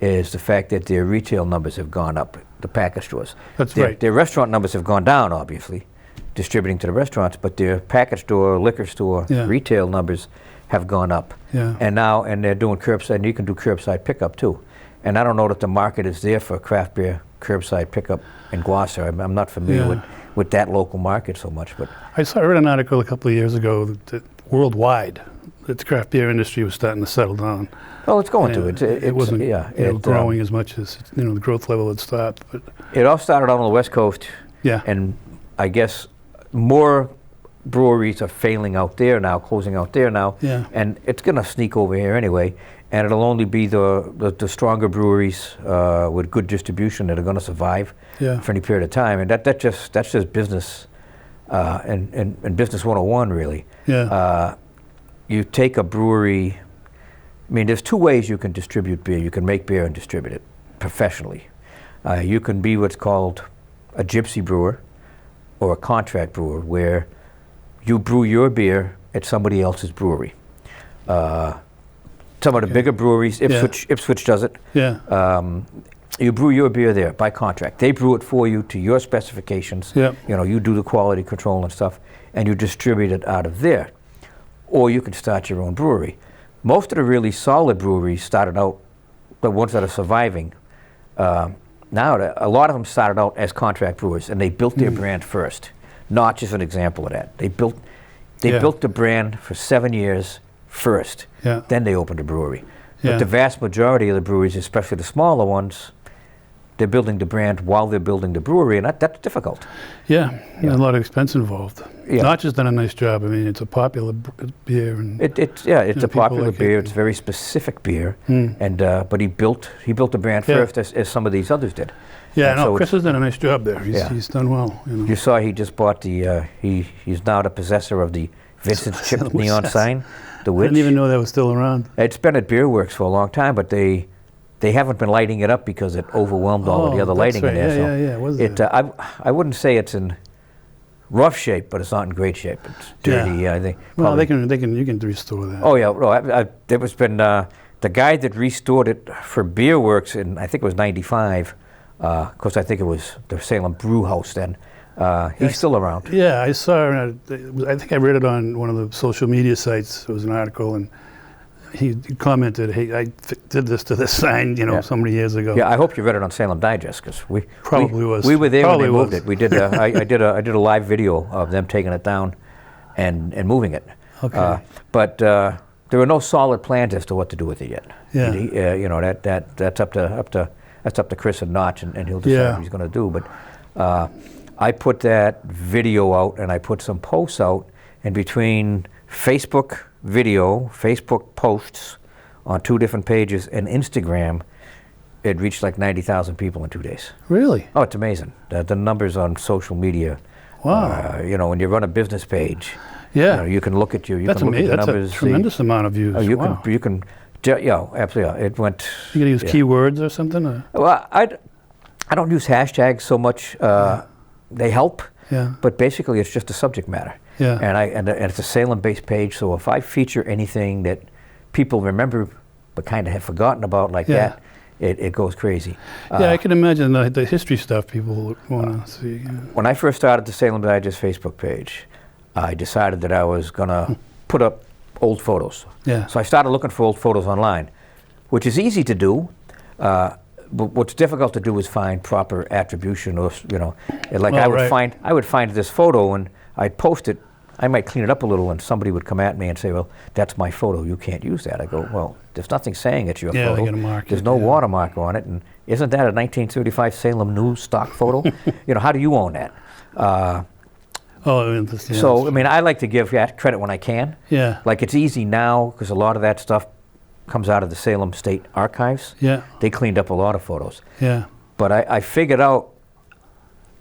is the fact that their retail numbers have gone up, the package stores. That's right. Their restaurant numbers have gone down, obviously, distributing to the restaurants, but their package store, liquor store, retail numbers have gone up. Yeah. And they're doing curbside, and you can do curbside pickup too. And I don't know that the market is there for craft beer curbside pickup in Gloucester. I'm not familiar with that local market so much. But I read an article a couple of years ago that worldwide, that the craft beer industry was starting to settle down. Oh, it's going to. It wasn't growing as much as the growth level had stopped. But it all started out on the West Coast. Yeah. And I guess more breweries are failing out there now, closing out there now. Yeah. And it's going to sneak over here anyway. And it'll only be the stronger breweries with good distribution that are going to survive for any period of time. And that's just business and business 101 really. Yeah. You take a brewery. I mean, there's two ways you can distribute beer. You can make beer and distribute it professionally. You can be what's called a gypsy brewer or a contract brewer, where you brew your beer at somebody else's brewery. Some of the bigger breweries, Ipswich does it. Yeah. You brew your beer there by contract. They brew it for you to your specifications. Yeah. You do the quality control and stuff, and you distribute it out of there. Or you can start your own brewery. Most of the really solid breweries started out, the ones that are surviving, now a lot of them started out as contract brewers, and they built their brand first. Notch is an example of that. They built the brand for 7 years first. Yeah. Then they opened a brewery. Yeah. But the vast majority of the breweries, especially the smaller ones, they're building the brand while they're building the brewery, and that's difficult. Yeah, a lot of expense involved. Yeah. Notch has done a nice job. I mean, it's a popular beer, and it's a popular like beer. it. It's very specific beer, and but he built the brand first, as some of these others did. Yeah, And no, so Chris has done a nice job there. He's done well. You saw he just bought the. He's now the possessor of the Vincent's Chip neon sign, the Witch. I didn't even know that was still around. It's been at Beer Works for a long time, but they haven't been lighting it up because it overwhelmed all of the other lighting in there. Yeah, was it? I wouldn't say it's in rough shape, but it's not in great shape. It's dirty. I think. Well, you can restore that. Oh yeah, no, there was been the guy that restored it for Beer Works in, I think it was '95. Of course, I think it was the Salem Brew House then. He's still around. Yeah, I saw. I think I read it on one of the social media sites. It was an article, and he commented, "Hey, I did this to this sign, so many years ago." Yeah, I hope you read it on Salem Digest, because we were there Probably when they moved was. it. We did. I did a live video of them taking it down, and moving it. Okay. But there are no solid plans as to what to do with it yet. Yeah. That's up to Chris and Notch, and he'll decide what he's going to do. But I put that video out, and I put some posts out, and between Facebook video, Facebook posts on 2 different pages, and Instagram, it reached like 90,000 people in 2 days. Really? Oh, it's amazing. The numbers on social media. Wow. When you run a business page, Yeah. you can look at That's look at the amazing. That's numbers. a tremendous amount of views. You Wow. can, absolutely. It went. You gonna use keywords or something? Or? Well, I don't use hashtags so much. They help. Yeah. But basically, it's just the subject matter. Yeah. And it's a Salem-based page, so if I feature anything that people remember but kind of have forgotten about like that, it goes crazy. Yeah, I can imagine the history stuff people want to see. Yeah. When I first started the Salem Digest Facebook page, I decided that I was going to put up old photos. Yeah. So I started looking for old photos online, which is easy to do. But what's difficult to do is find proper attribution, or I would find this photo and I'd post it. I might clean it up a little, and somebody would come at me and say, "Well, that's my photo. You can't use that." I go, "Well, there's nothing saying it's your photo. They're gonna mark There's it, no watermark on it, and isn't that a 1935 Salem News stock photo? How do you own that?" So, I mean, I like to give credit when I can. Yeah. Like, it's easy now because a lot of that stuff comes out of the Salem State Archives. Yeah. They cleaned up a lot of photos. Yeah. But I figured out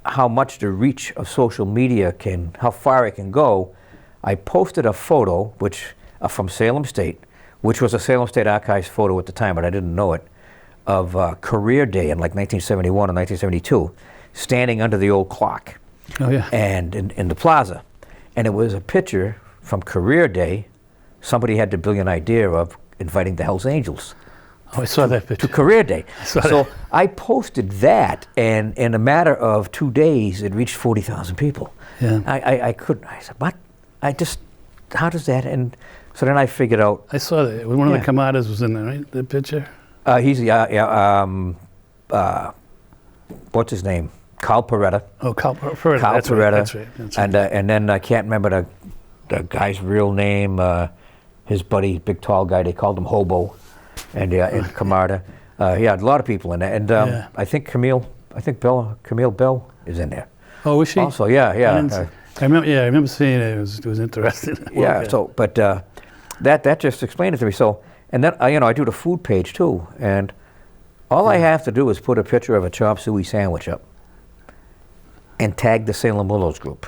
how much the reach of social media how far it can go. I posted a photo from Salem State, which was a Salem State Archives photo at the time, but I didn't know it, of Career Day in like 1971 or 1972, standing under the old clock. Oh, yeah. And in the plaza. And it was a picture from Career Day. Somebody had the brilliant idea of inviting the Hells Angels Oh, I saw that picture. to Career Day. saw So that. I posted that, and in a matter of 2 days, it reached 40,000 people. Yeah. I couldn't. I said, what? How does that? And so then I figured out. I saw that. One of Yeah. the Camadas was in there, right? The picture? He's what's his name? Carl Peretta. Oh, Carl Peretta. Carl That's Peretta. right. That's right. That's right. And then I can't remember the guy's real name. His buddy, big tall guy, they called him Hobo, and Camarda. Yeah, a lot of people in there. And Yeah. I think Camille Bell is in there. Oh, was she? Also, yeah. I remember seeing it. It was interesting. Yeah. Okay. So, but that just explained it to me. So, and then I do the food page too, and all I have to do is put a picture of a chop suey sandwich up, and tag the Salem Willows group,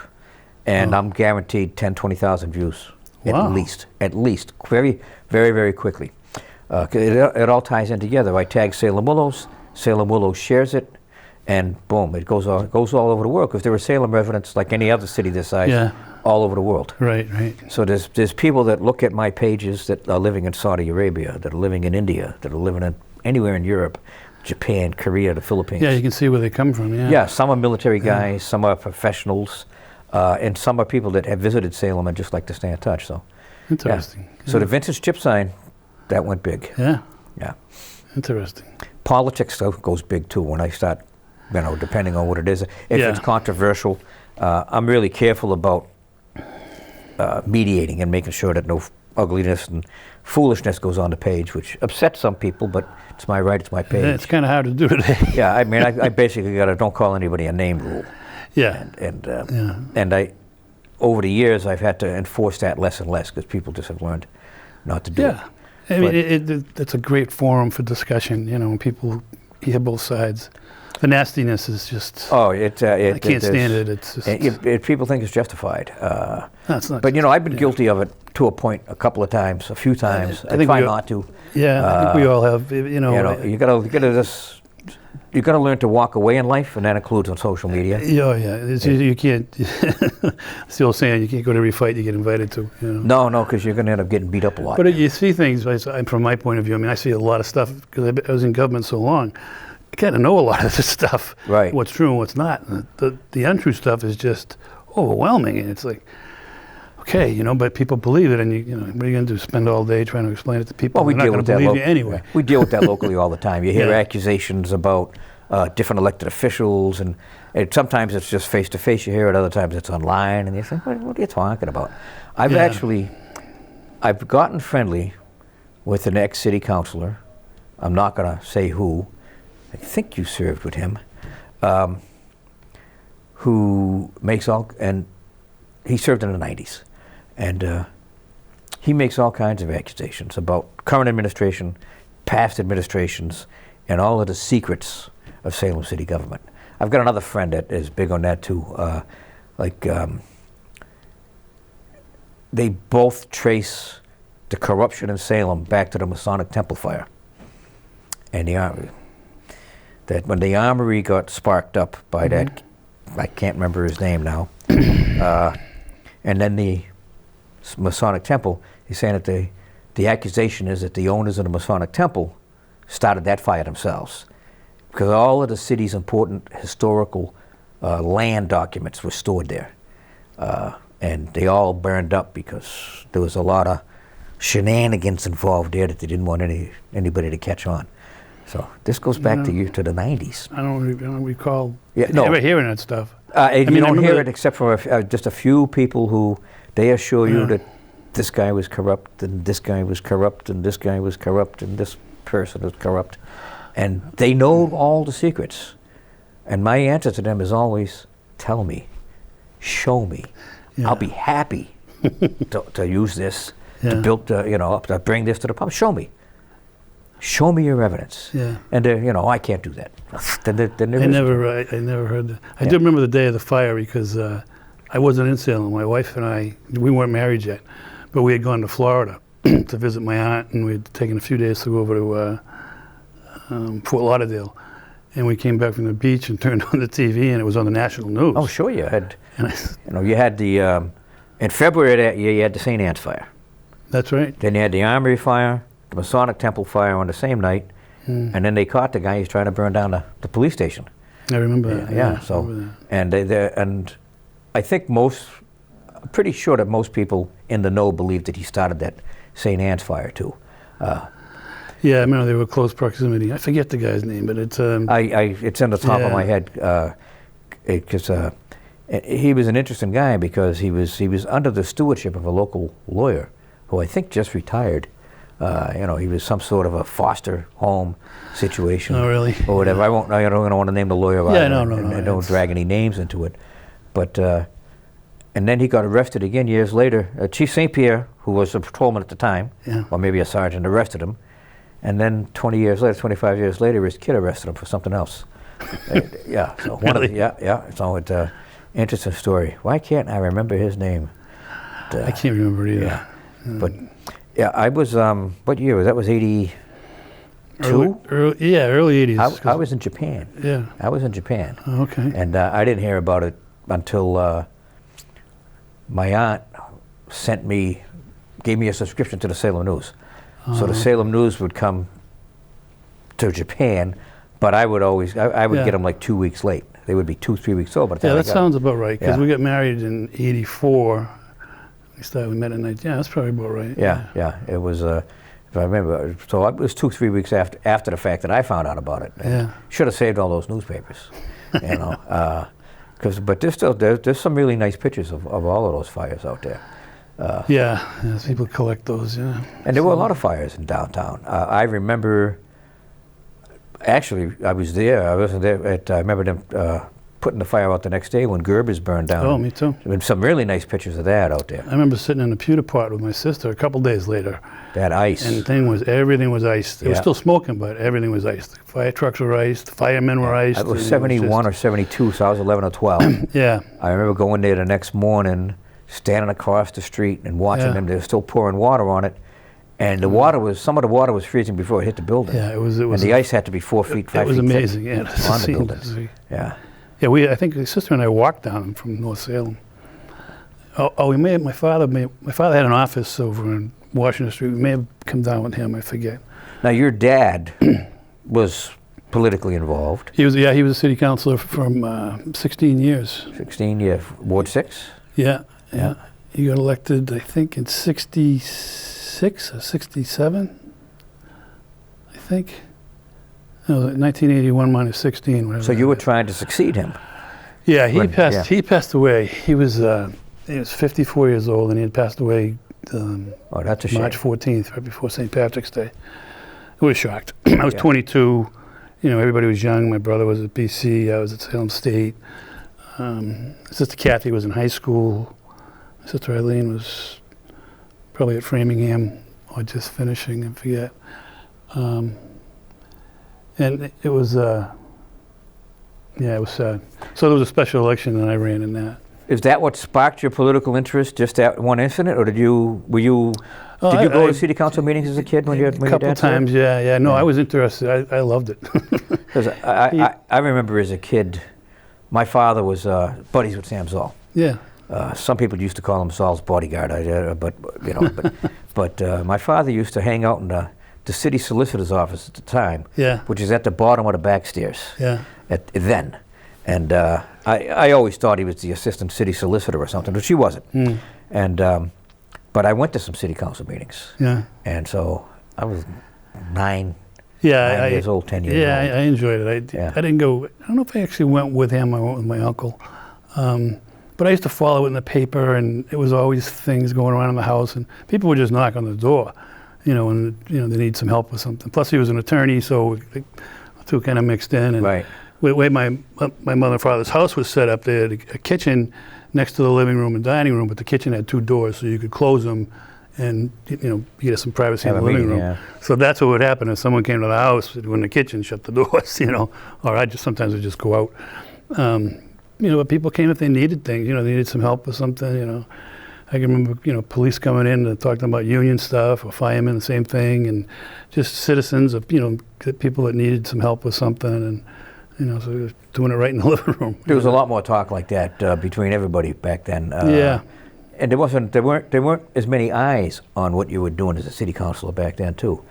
and I'm guaranteed 10-20,000 views Wow. at least, very, very, very quickly. It all ties in together. I tag Salem Willows shares it, and boom, it goes all over the world, because there are Salem residents like any other city this size, Yeah. all over the world. Right. So there's people that look at my pages that are living in Saudi Arabia, that are living in India, that are living in anywhere in Europe, Japan, Korea, the Philippines. Yeah, you can see where they come from. Yeah. Yeah, some are military guys, some are professionals, and some are people that have visited Salem and just like to stay in touch. So, Interesting. yeah. So the vintage chip sign, that went big. Yeah. Yeah. Interesting. Politics stuff goes big too when I start, depending on what it is. If Yeah. it's controversial, I'm really careful about mediating and making sure that no ugliness and foolishness goes on the page, which upsets some people, but it's my right, it's my page. Yeah, it's kind of hard to do today. Yeah, I mean, I basically got a don't call anybody a name rule. Yeah. And I, over the years, I've had to enforce that less and less, because people just have learned not to do it. Yeah. I mean, it's a great forum for discussion. When people hear both sides. The nastiness is just. Oh, I can't stand it. It's just. People think it's justified. No, it's not. But I've been guilty of it to a point a couple of times, a few times. I think try we all- not to. Yeah, I think we all have. You gotta learn to walk away in life, and that includes on social media. Yeah. You can't. It's the old saying, you can't go to every fight you get invited to. No, because you're gonna end up getting beat up a lot. But you see things, from my point of view. I mean, I see a lot of stuff because I was in government so long. I kind of know a lot of this stuff. Right. What's true and what's not. And the untrue stuff is just overwhelming, and it's like, okay, but people believe it, and what are you going to do? Spend all day trying to explain it to people? Well, we They're deal not with going to that believe you anyway. We deal with that locally all the time. You hear Yeah. accusations about different elected officials, and sometimes it's just face to face. You hear it. Other times it's online, and you think, "What are you talking about?" I've gotten friendly with an ex-city councillor. I'm not going to say who. I think you served with him. Who makes and he served in the 90s, and he makes all kinds of accusations about current administration, past administrations, and all of the secrets of Salem City government. I've got another friend that is big on that too. They both trace the corruption in Salem back to the Masonic Temple fire and the Armory. That when the Armory got sparked up by that, I can't remember his name now, and then the Masonic Temple, he's saying that the accusation is that the owners of the Masonic Temple started that fire themselves, because all of the city's important historical land documents were stored there, and they all burned up because there was a lot of shenanigans involved there that they didn't want anybody to catch on. So this goes back to the 90s. I don't recall no. ever hearing that stuff. You don't hear remember it except for just a few people who they assure you that this guy was corrupt, and this guy was corrupt, and this guy was corrupt, and this person was corrupt, and they know all the secrets. And my answer to them is always, tell me, show me. Yeah. I'll be happy to use this to Yeah. build, to bring this to the public. Show me. Show me your evidence. Yeah. And I can't do that. Then there I is- never heard that. I do remember the day of the fire because I wasn't in Salem. My wife and we weren't married yet, but we had gone to Florida to visit my aunt, and we had taken a few days to go over to Fort Lauderdale. And we came back from the beach and turned on the TV, and it was on the national news. Oh, sure, you had. And You had the in February of that year, you had the St. Anne's fire. That's right. Then you had the Armory fire, the Masonic Temple fire on the same night, and then they caught the guy who's trying to burn down the police station. I remember that. Yeah. So, and I think I'm pretty sure that most people in the know believe that he started that St. Anne's fire too. Yeah, I remember they were close proximity. I forget the guy's name, but it's. It's in the top of my head because he was an interesting guy because he was under the stewardship of a local lawyer who I think just retired. He was some sort of a foster home situation. Oh, really? Or whatever. Yeah. I don't want to name the lawyer. Yeah, no. I don't drag any names into it. But and then he got arrested again years later. Chief St. Pierre, who was a patrolman at the time, or maybe a sergeant, arrested him. And then 20 years later, 25 years later, his kid arrested him for something else. So Really? So it's an interesting story. Why can't I remember his name? I can't remember it either. Yeah. But I was, what year was that? Was 82? Early 80s. I was in Japan. Yeah. I was in Japan. Oh, okay. And I didn't hear about it until my aunt gave me a subscription to the Salem News. So the Salem News would come to Japan, but I would get them like 2 weeks late. They would be 2-3 weeks old. Yeah, that sounds about right, because Yeah. we got married in 84. We met in 19. Yeah, that's probably about right. Yeah. It was, if I remember, so it was 2-3 weeks after the fact that I found out about it. Yeah. Should have saved all those newspapers, but there's some really nice pictures of all of those fires out there. Yeah, people collect those, yeah. And there were a lot of fires in downtown. I remember, actually, I was there. I wasn't there. I remember them putting the fire out the next day when Gerber's burned down. Oh, me too. There's been some really nice pictures of that out there. I remember sitting in a pewter pot with my sister a couple days later. That ice. And everything was iced. It was still smoking, but everything was iced. Fire trucks were iced, firemen were iced. It was 71 or 72, so I was 11 or 12. Yeah. I remember going there the next morning, standing across the street and watching them. They were still pouring water on it. And some of the water was freezing before it hit the building. Yeah, it was. And the ice had to be 4 feet, 5 feet. It was amazing, thick on the buildings. Yeah. Yeah, I think my sister and I walked down from North Salem. My father had an office over in Washington Street. We may have come down with him, I forget. Now, your dad was politically involved. He was a city councillor from 16 years. 16 years. Ward 6? Yeah. He got elected, I think, in 66 or 67, I think. No, 1981 minus 16. Whatever. So you were trying to succeed him. Yeah, he passed away. He was 54 years old, and he had passed away that's a shame. March 14th, right before St. Patrick's Day. I was shocked. I was 22. Everybody was young. My brother was at BC. I was at Salem State. Sister Kathy was in high school. My sister Eileen was probably at Framingham or just finishing, I forget. And it was, it was sad. So there was a special election, and I ran in that. Is that what sparked your political interest, just that one incident, or did you go to city council meetings as a kid when your dad? A couple times, yeah. No, I was interested. I loved it. Because I remember as a kid, my father was buddies with Sam Zoll. Yeah. Some people used to call him Zoll's bodyguard, but my father used to hang out in the city solicitor's office at the time, which is at the bottom of the back stairs. Yeah. Then. And I always thought he was the assistant city solicitor or something, but she wasn't. And but I went to some city council meetings. Yeah. And so I was 9 years old, 10 years old. Yeah, I enjoyed it. I didn't go. I don't know if I actually went with him. I went with my uncle. But I used to follow it in the paper, and it was always things going around in the house, and people would just knock on the door, and they need some help with something. Plus, he was an attorney, so the two kind of mixed in. And right. The way my mother and father's house was set up, they had a kitchen next to the living room and dining room, but the kitchen had 2 doors, so you could close them, and you get some privacy in the living room. Yeah. So that's what would happen if someone came to the house when the kitchen shut the doors, or sometimes I'd just go out. But people came if they needed things, they needed some help with something, I can remember, police coming in and talking about union stuff, or firemen, the same thing, and just citizens of, people that needed some help with something, and, so we were doing it right in the living room. There was a lot more talk like that between everybody back then. Yeah. And there weren't as many eyes on what you were doing as a city councilor back then too.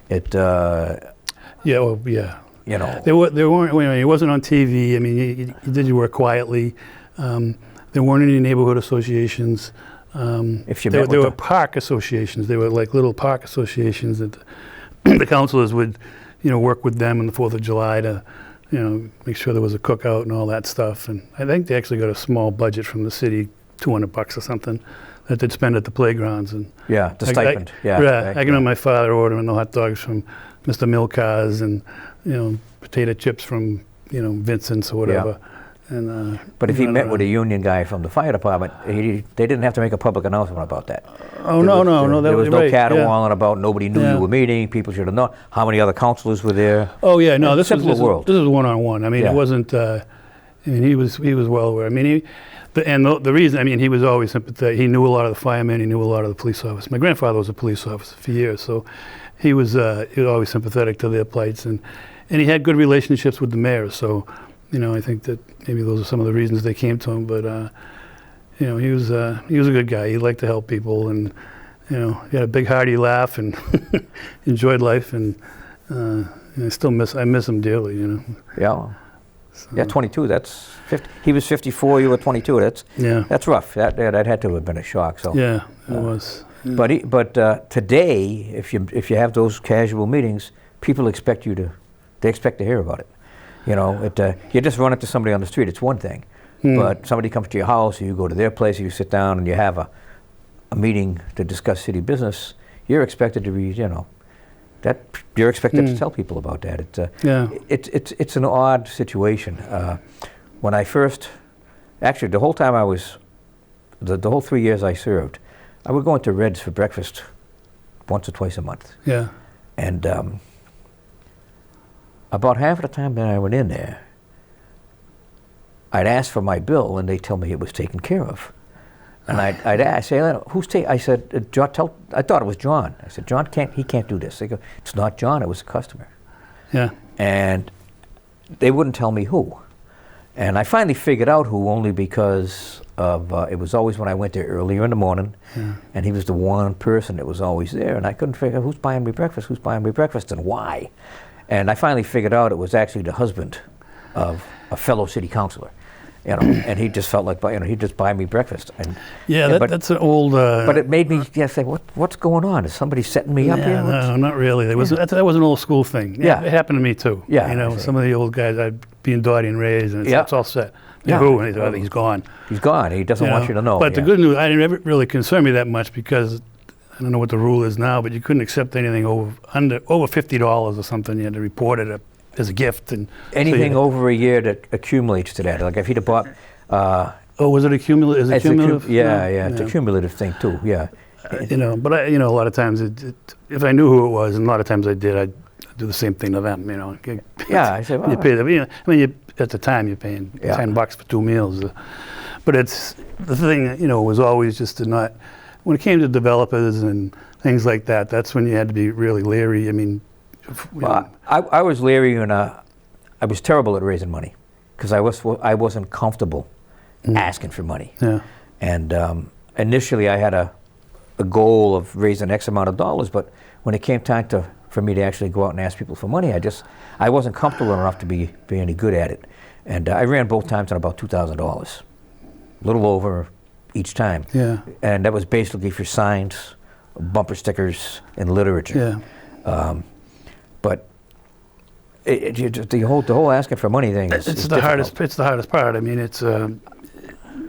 It. Yeah. Well, yeah. There weren't. It wasn't on TV. I mean, you did your work quietly. There weren't any neighborhood associations. If you there were park associations. They were like little park associations that the councilors would, work with them on the 4th of July to, make sure there was a cookout and all that stuff. And I think they actually got a small budget from the city, $200 or something, that they'd spend at the playgrounds. And yeah, the stipend. I can remember my father ordering the hot dogs from Mr. Milkar's and, potato chips from, Vincent's or whatever. Yeah. And, but if he met with a union guy from the fire department, they didn't have to make a public announcement about that. Oh, no, there was no right. caterwauling about nobody knew you were meeting. People should have known. How many other councilors were there? Oh yeah, no, this was one-on-one. I mean, Yeah. it wasn't. He was well aware. I mean, the reason. I mean, he was always sympathetic. He knew a lot of the firemen. He knew a lot of the police officers. My grandfather was a police officer for years, so he was always sympathetic to their plights, and he had good relationships with the mayor. So, I think that maybe those are some of the reasons they came to him. But he was a good guy. He liked to help people, and he had a big hearty laugh and enjoyed life. And I miss him dearly. Yeah. So, Yeah, 22. That's 50. He was 54. You were 22. That's rough. That had to have been a shock. So yeah, it was. Yeah. But today, if you have those casual meetings, people expect they expect to hear about it. You just run into somebody on the street. It's one thing, but somebody comes to your house, or you go to their place, or you sit down and you have a meeting to discuss city business. You're expected to be, you're expected to tell people about that. It's an odd situation. When I first, actually, the whole time I was, the whole 3 years I served, I would go into Red's for breakfast once or twice a month. Yeah. And about half of the time that I went in there, I'd ask for my bill, and they'd tell me it was taken care of. And I'd ask, say, who's taking? I said, John. I thought it was John. I said, John can't do this. They go, it's not John. It was a customer. Yeah. And they wouldn't tell me who. And I finally figured out who, only because of it was always when I went there earlier in the morning, and he was the one person that was always there, and I couldn't figure out who's buying me breakfast, and why. And I finally figured out it was actually the husband of a fellow city councilor, and he just felt like he'd just buy me breakfast. And that's an old. But it made me say, what's going on? Is somebody setting me up here? No, not really. That was an old school thing. Yeah, it happened to me too. Yeah, some of the old guys, I'd be in Dottie and Ray's, and it's all set. Yeah. Who? And he's gone. He's gone. He doesn't want you to know. But the good news, I didn't ever really concern me that much, because I don't know what the rule is now, but you couldn't accept anything over $50 or something. You had to report it as a gift, and anything over a year that accumulates to that. Like if he'd have bought. Was it cumulative? Is it cumulative? It's a cumulative thing too. Yeah. But a lot of times, if I knew who it was, and a lot of times I'd do the same thing to them. Yeah, I said, well, you pay them. At the time you're paying $10 for 2 meals, but it's the thing. Was always just to not. When it came to developers and things like that, that's when you had to be really leery. I mean, I was leery, and I was terrible at raising money, because I wasn't comfortable asking for money. Yeah. And initially I had a goal of raising X amount of dollars, but when it came time for me to actually go out and ask people for money, I wasn't comfortable enough to be any good at it. And I ran both times on about $2,000, a little over each time. Yeah. And that was basically for signs, bumper stickers, and literature. Yeah. But the whole asking for money thing is the hardest. It's the hardest part. I mean, it's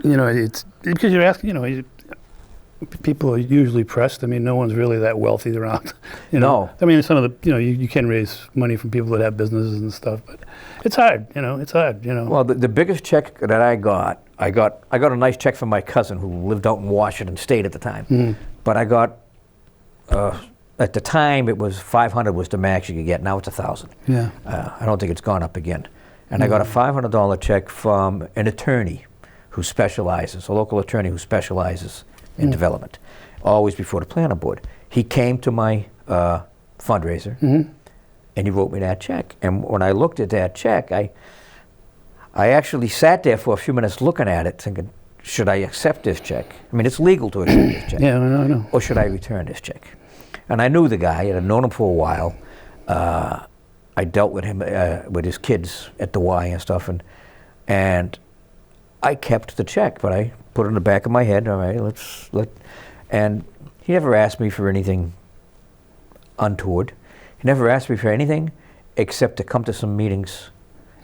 it's because you're asking. People are usually pressed. I mean, no one's really that wealthy around. No. I mean, some of the you can raise money from people that have businesses and stuff, but it's hard. It's hard. Well, the biggest check that I got a nice check from my cousin who lived out in Washington State at the time. Mm-hmm. But I got at the time it was $500 was the max you could get. Now it's $1,000. Yeah. I don't think it's gone up again. And I got a $500 check from an attorney who specializes, a local attorney who specializes in development, always before the planning board. He came to my fundraiser, and he wrote me that check. And when I looked at that check, I actually sat there for a few minutes looking at it, thinking, should I accept this check? I mean, it's legal to accept this check. Yeah, I know. Or should I return this check? And I knew the guy. I had known him for a while. I dealt with him, with his kids at the Y and stuff, and I kept the check, but I put it in the back of my head. All right, and he never asked me for anything untoward. He never asked me for anything except to come to some meetings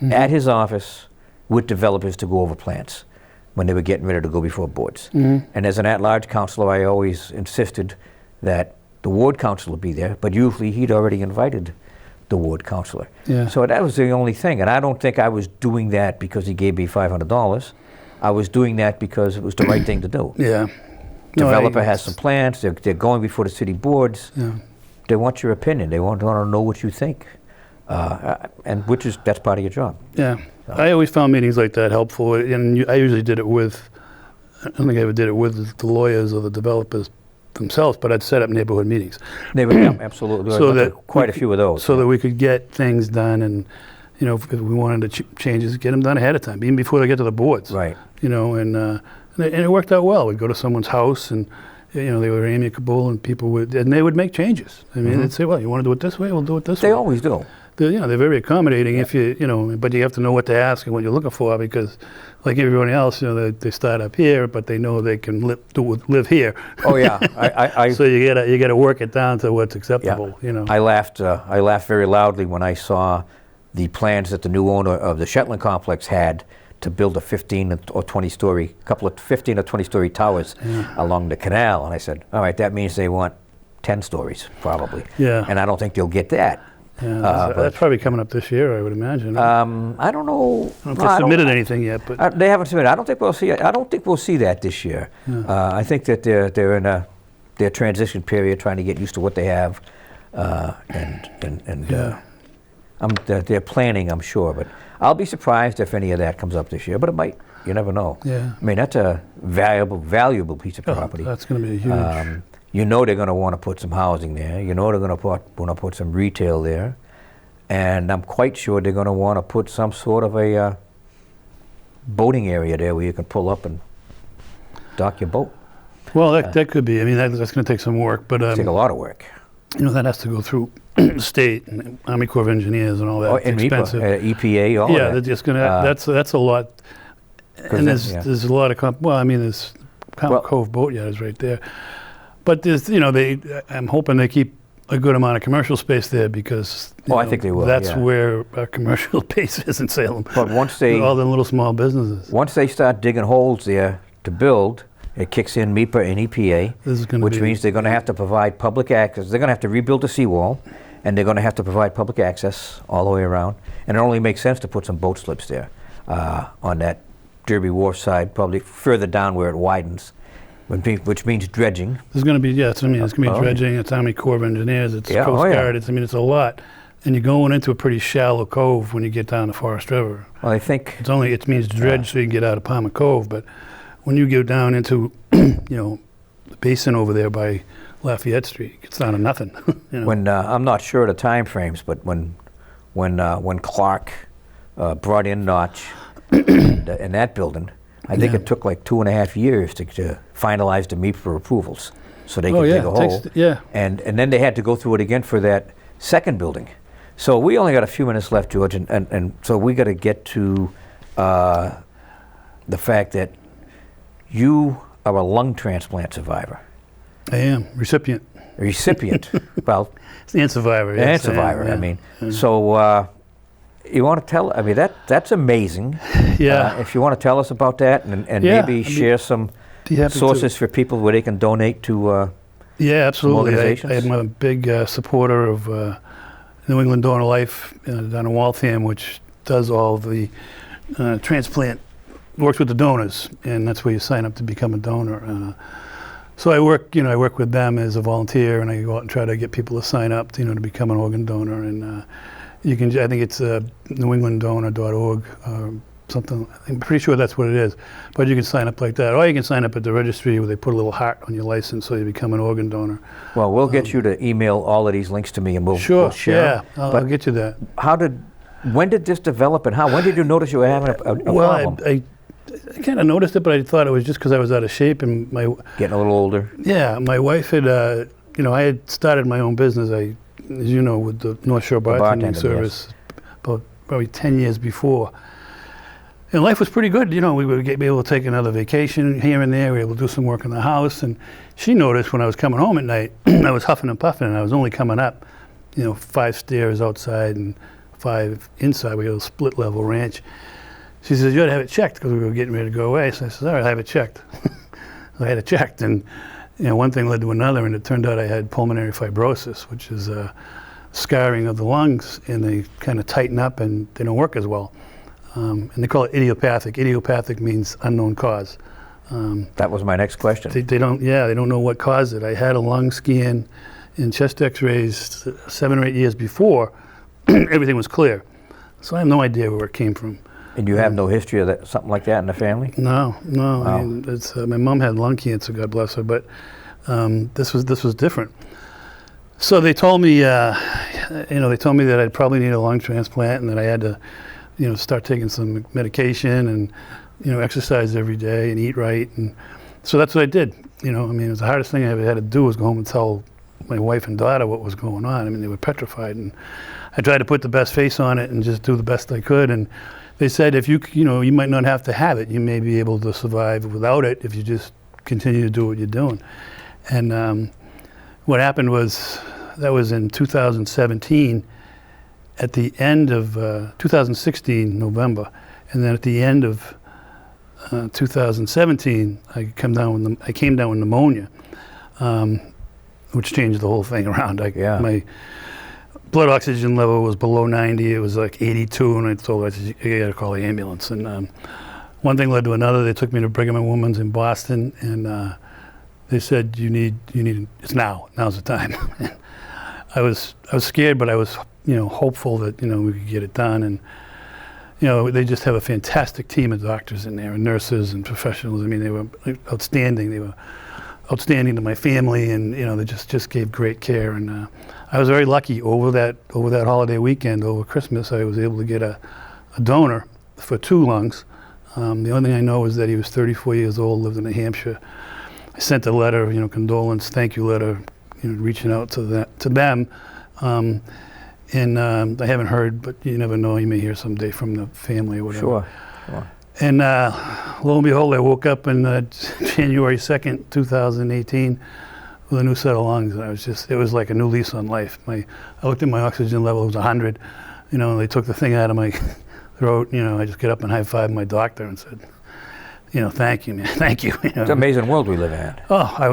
at his office with developers to go over plans when they were getting ready to go before boards. And as an at-large councillor, I always insisted that the ward councillor be there, but usually he'd already invited the ward councillor. Yeah. So that was the only thing, and I don't think I was doing that because he gave me $500. I was doing that because it was the right thing to do. Yeah. Developer has some plans, they're going before the city boards. Yeah. They want your opinion, they want to know what you think, and that's part of your job. Yeah. I always found meetings like that helpful, and I usually did it with, I don't think I ever did it with the lawyers or the developers themselves, but I'd set up neighborhood meetings. Absolutely. So that quite a few of those. So that we could get things done, and if we wanted to changes, get them done ahead of time, even before they get to the boards. Right. And it worked out well. We'd go to someone's house, and they were amicable, and they would make changes. I mean, they'd say, "Well, you want to do it this way? We'll do it this way." They always do. They're very accommodating if but you have to know what to ask and what you're looking for, because like everyone else, they start up here, but they know they can live here. Oh yeah, So you gotta work it down to what's acceptable. Yeah. I laughed very loudly when I saw the plans that the new owner of the Shetland complex had to build a 15 or 20 story, couple of 15 or 20 story towers along the canal, and I said, all right, that means they want 10 stories probably. Yeah. And I don't think they'll get that. Yeah, that's probably coming up this year, I would imagine. I don't know. I don't know if they submitted anything yet, but they haven't submitted. I don't think we'll see that this year. I think that they're in their transition period, trying to get used to what they have, they're planning, I'm sure. But I'll be surprised if any of that comes up this year. But it might. You never know. Yeah. I mean, that's a valuable piece of property. That's going to be huge. They're going to want to put some housing there. They're going to put some retail there, and I'm quite sure they're going to want to put some sort of a boating area there where you can pull up and dock your boat. Well, that could be. I mean, that's going to take some work, but take a lot of work. That has to go through the state and Army Corps of Engineers and all that. And expensive. EPA, all of that. Yeah, they're just going to. That's a lot. And there's a lot of there's Cove Boat Yard is right there. But there's, I'm hoping they keep a good amount of commercial space there, because I think they will. That's where our commercial base is in Salem. But once all the little small businesses. Once they start digging holes there to build, it kicks in MEPA and EPA, which means they're going to have to provide public access. They're going to have to rebuild the seawall, and they're going to have to provide public access all the way around. And it only makes sense to put some boat slips there on that Derby Wharf side, probably further down where it widens. Which means dredging. There's going to be, it's going to be dredging. It's Army Corps of Engineers. It's Coast Guard. It's a lot, and you're going into a pretty shallow cove when you get down to Forest River. Well, I think it means dredge so you can get out of Palmer Cove, but when you go down into the basin over there by Lafayette Street, it gets down to nothing. When I'm not sure of the time frames, but when Clark brought in Notch in that building. I think it took like 2.5 years to finalize the MEPA approvals, so they could dig a hole. And then they had to go through it again for that second building. So we only got a few minutes left, George, and so we got to get to the fact that you are a lung transplant survivor. I am. Recipient. Well, and survivor. And survivor, I mean. So you want to tell, that's amazing. Yeah. If you want to tell us about that and maybe share some sources for people where they can donate to absolutely. organizations. I'm a big supporter of New England Donor Life down in Waltham, which does all the transplant, works with the donors, and that's where you sign up to become a donor. So I work with them as a volunteer, and I go out and try to get people to sign up, to become an organ donor. And I think it's newenglanddonor.org. something. I'm pretty sure that's what it is. But you can sign up like that, or you can sign up at the registry where they put a little heart on your license so you become an organ donor. Well, we'll get you to email all of these links to me, and we'll share yeah, them. I'll get you that. When did this develop, and when did you notice you were having a problem? I kind of noticed it, but I thought it was just because I was out of shape and Getting a little older? Yeah, my wife had, I had started my own business, as you know, with the North Shore Bartending Service about probably 10 years before. And life was pretty good, we would be able to take another vacation here and there, we were able to do some work in the house, and she noticed when I was coming home at night, I was huffing and puffing, and I was only coming up, 5 stairs outside and 5 inside. We had a split level ranch. She says, you ought to have it checked, because we were getting ready to go away. So I said, all right, I'll have it checked. So I had it checked, and one thing led to another, and it turned out I had pulmonary fibrosis, which is scarring of the lungs, and they kind of tighten up and they don't work as well. And they call it idiopathic. Idiopathic means unknown cause. That was my next question. They don't know what caused it. I had a lung scan and chest x-rays 7 or 8 years before. Everything was clear. So I have no idea where it came from. And you have no history of something like that in the family? No. Wow. I mean, it's, my mom had lung cancer, God bless her, but this was different. So they told me, that I'd probably need a lung transplant, and that I had to, start taking some medication and, exercise every day and eat right. And so that's what I did. It was the hardest thing I ever had to do was go home and tell my wife and daughter what was going on. They were petrified, and I tried to put the best face on it and just do the best I could. And they said, if you might not have to have it. You may be able to survive without it if you just continue to do what you're doing. And what happened was, that was in 2017, at the end of 2016, November, and then at the end of 2017, I came down with pneumonia, which changed the whole thing around. My blood oxygen level was below 90. It was like 82, and I told her, I said, you got to call the ambulance. And one thing led to another. They took me to Brigham and Women's in Boston, and they said, you need. It's now's the time. I was scared, but I was hopeful that we could get it done. And they just have a fantastic team of doctors in there, and nurses and professionals. They were outstanding. They were outstanding to my family, and they just gave great care. And I was very lucky over that holiday weekend, over Christmas. I was able to get a donor for 2 lungs. The only thing I know is that he was 34 years old, lived in New Hampshire. I sent a letter, condolence, thank you letter, reaching out to them. And I haven't heard, but you never know, you may hear someday from the family or whatever. Sure. And lo and behold, I woke up on January 2nd, 2018 with a new set of lungs. And it was like a new lease on life. I looked at my oxygen level, it was 100. They took the thing out of my throat. I just get up and high-fived my doctor and said, thank you, man, thank you. It's an amazing world we live in. Oh, it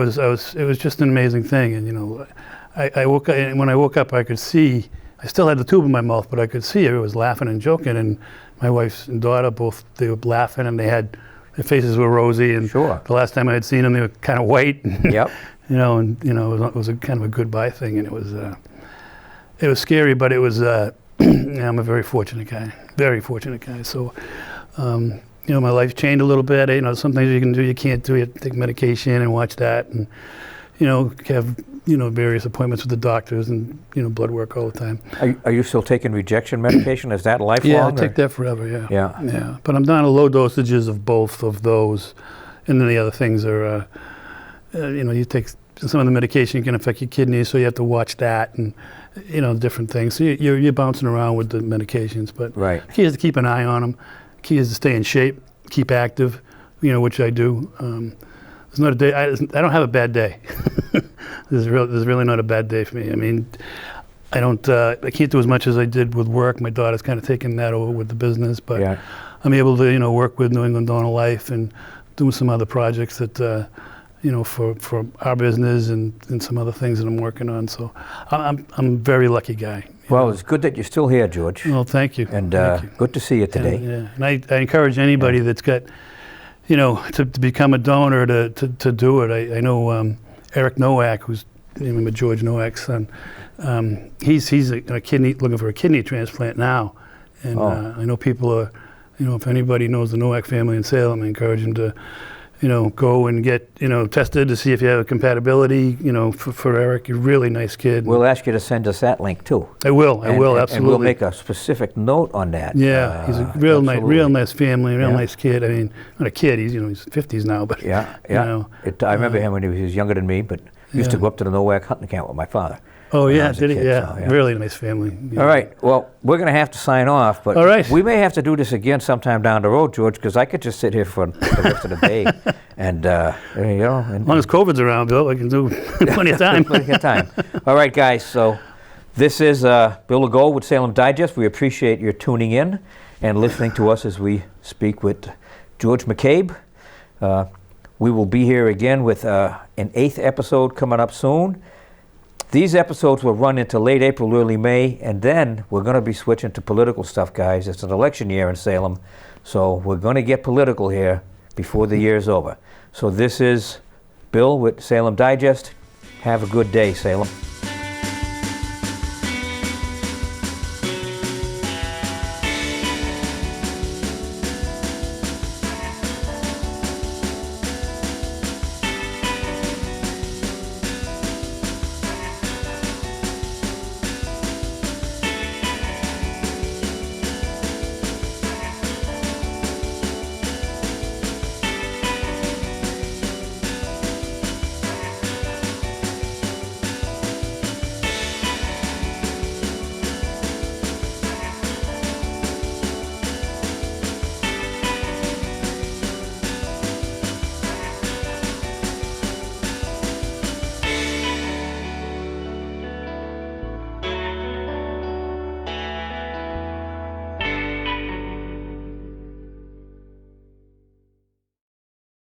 was just an amazing thing. And I woke up, and when I woke up, I could see, I still had the tube in my mouth, but I could see everyone was laughing and joking, and my wife and daughter they were laughing, and their faces were rosy, and sure. The last time I had seen them, they were kind of white. Yep. It was a kind of a goodbye thing, and it was scary, but it was, I'm a very fortunate guy. So, my life changed a little bit. Some things you can do, you can't do. You have to take medication and watch that, and have various appointments with the doctors and blood work all the time. Are you still taking rejection medication? Is that lifelong? Yeah, I take that forever. Yeah. Yeah. But I'm down to low dosages of both of those, and then the other things are, you take some of the medication can affect your kidneys, so you have to watch that, and different things. So you're bouncing around with the medications, but right. The key is to keep an eye on them. Key is to stay in shape, keep active, which I do. There's not a day, I don't have a bad day. There's really not a bad day for me. I can't do as much as I did with work. My daughter's kind of taken that over with the business, but yeah. I'm able to, work with New England Donor Life and do some other projects that, for our business and some other things that I'm working on. So I'm a very lucky guy. Well, it's good that you're still here, George. Well, thank you. And good to see you today. And I encourage anybody that's got, to become a donor to do it. I know Eric Nowak, who's George Nowak's son. He's a kidney looking for a kidney transplant now, and I know people are You know, if anybody knows the Nowak family in Salem, I encourage them to, you know, go and get, you know, tested to see if you have a compatibility, you know, for Eric. You're a really nice kid. We'll ask you to send us that link too. I will, absolutely. And we'll make a specific note on that. Yeah, he's a real nice family, real nice kid. I mean, not a kid, he's, you know, he's 50s now, but, yeah. you know. I remember him when he was younger than me, but used to go up to the Nowak hunting camp with my father. Oh, when I yeah, was a did he? kid, Yeah, so, really nice family. Yeah. All right, well, we're going to have to sign off, but All right. we may have to do this again sometime down the road, George, because I could just sit here for the rest of the day and, you know. And, As long as COVID's around, Bill, I can do plenty of time. Plenty of time. All right, guys, so this is Bill Legault with Salem Digest. We appreciate your tuning in and listening to us as we speak with George McCabe. We will be here again with an 8th episode coming up soon. These episodes will run into late April, early May, and then we're going to be switching to political stuff, guys. It's an election year in Salem, so we're going to get political here before the year's over. So this is Bill with Salem Digest. Have a good day, Salem.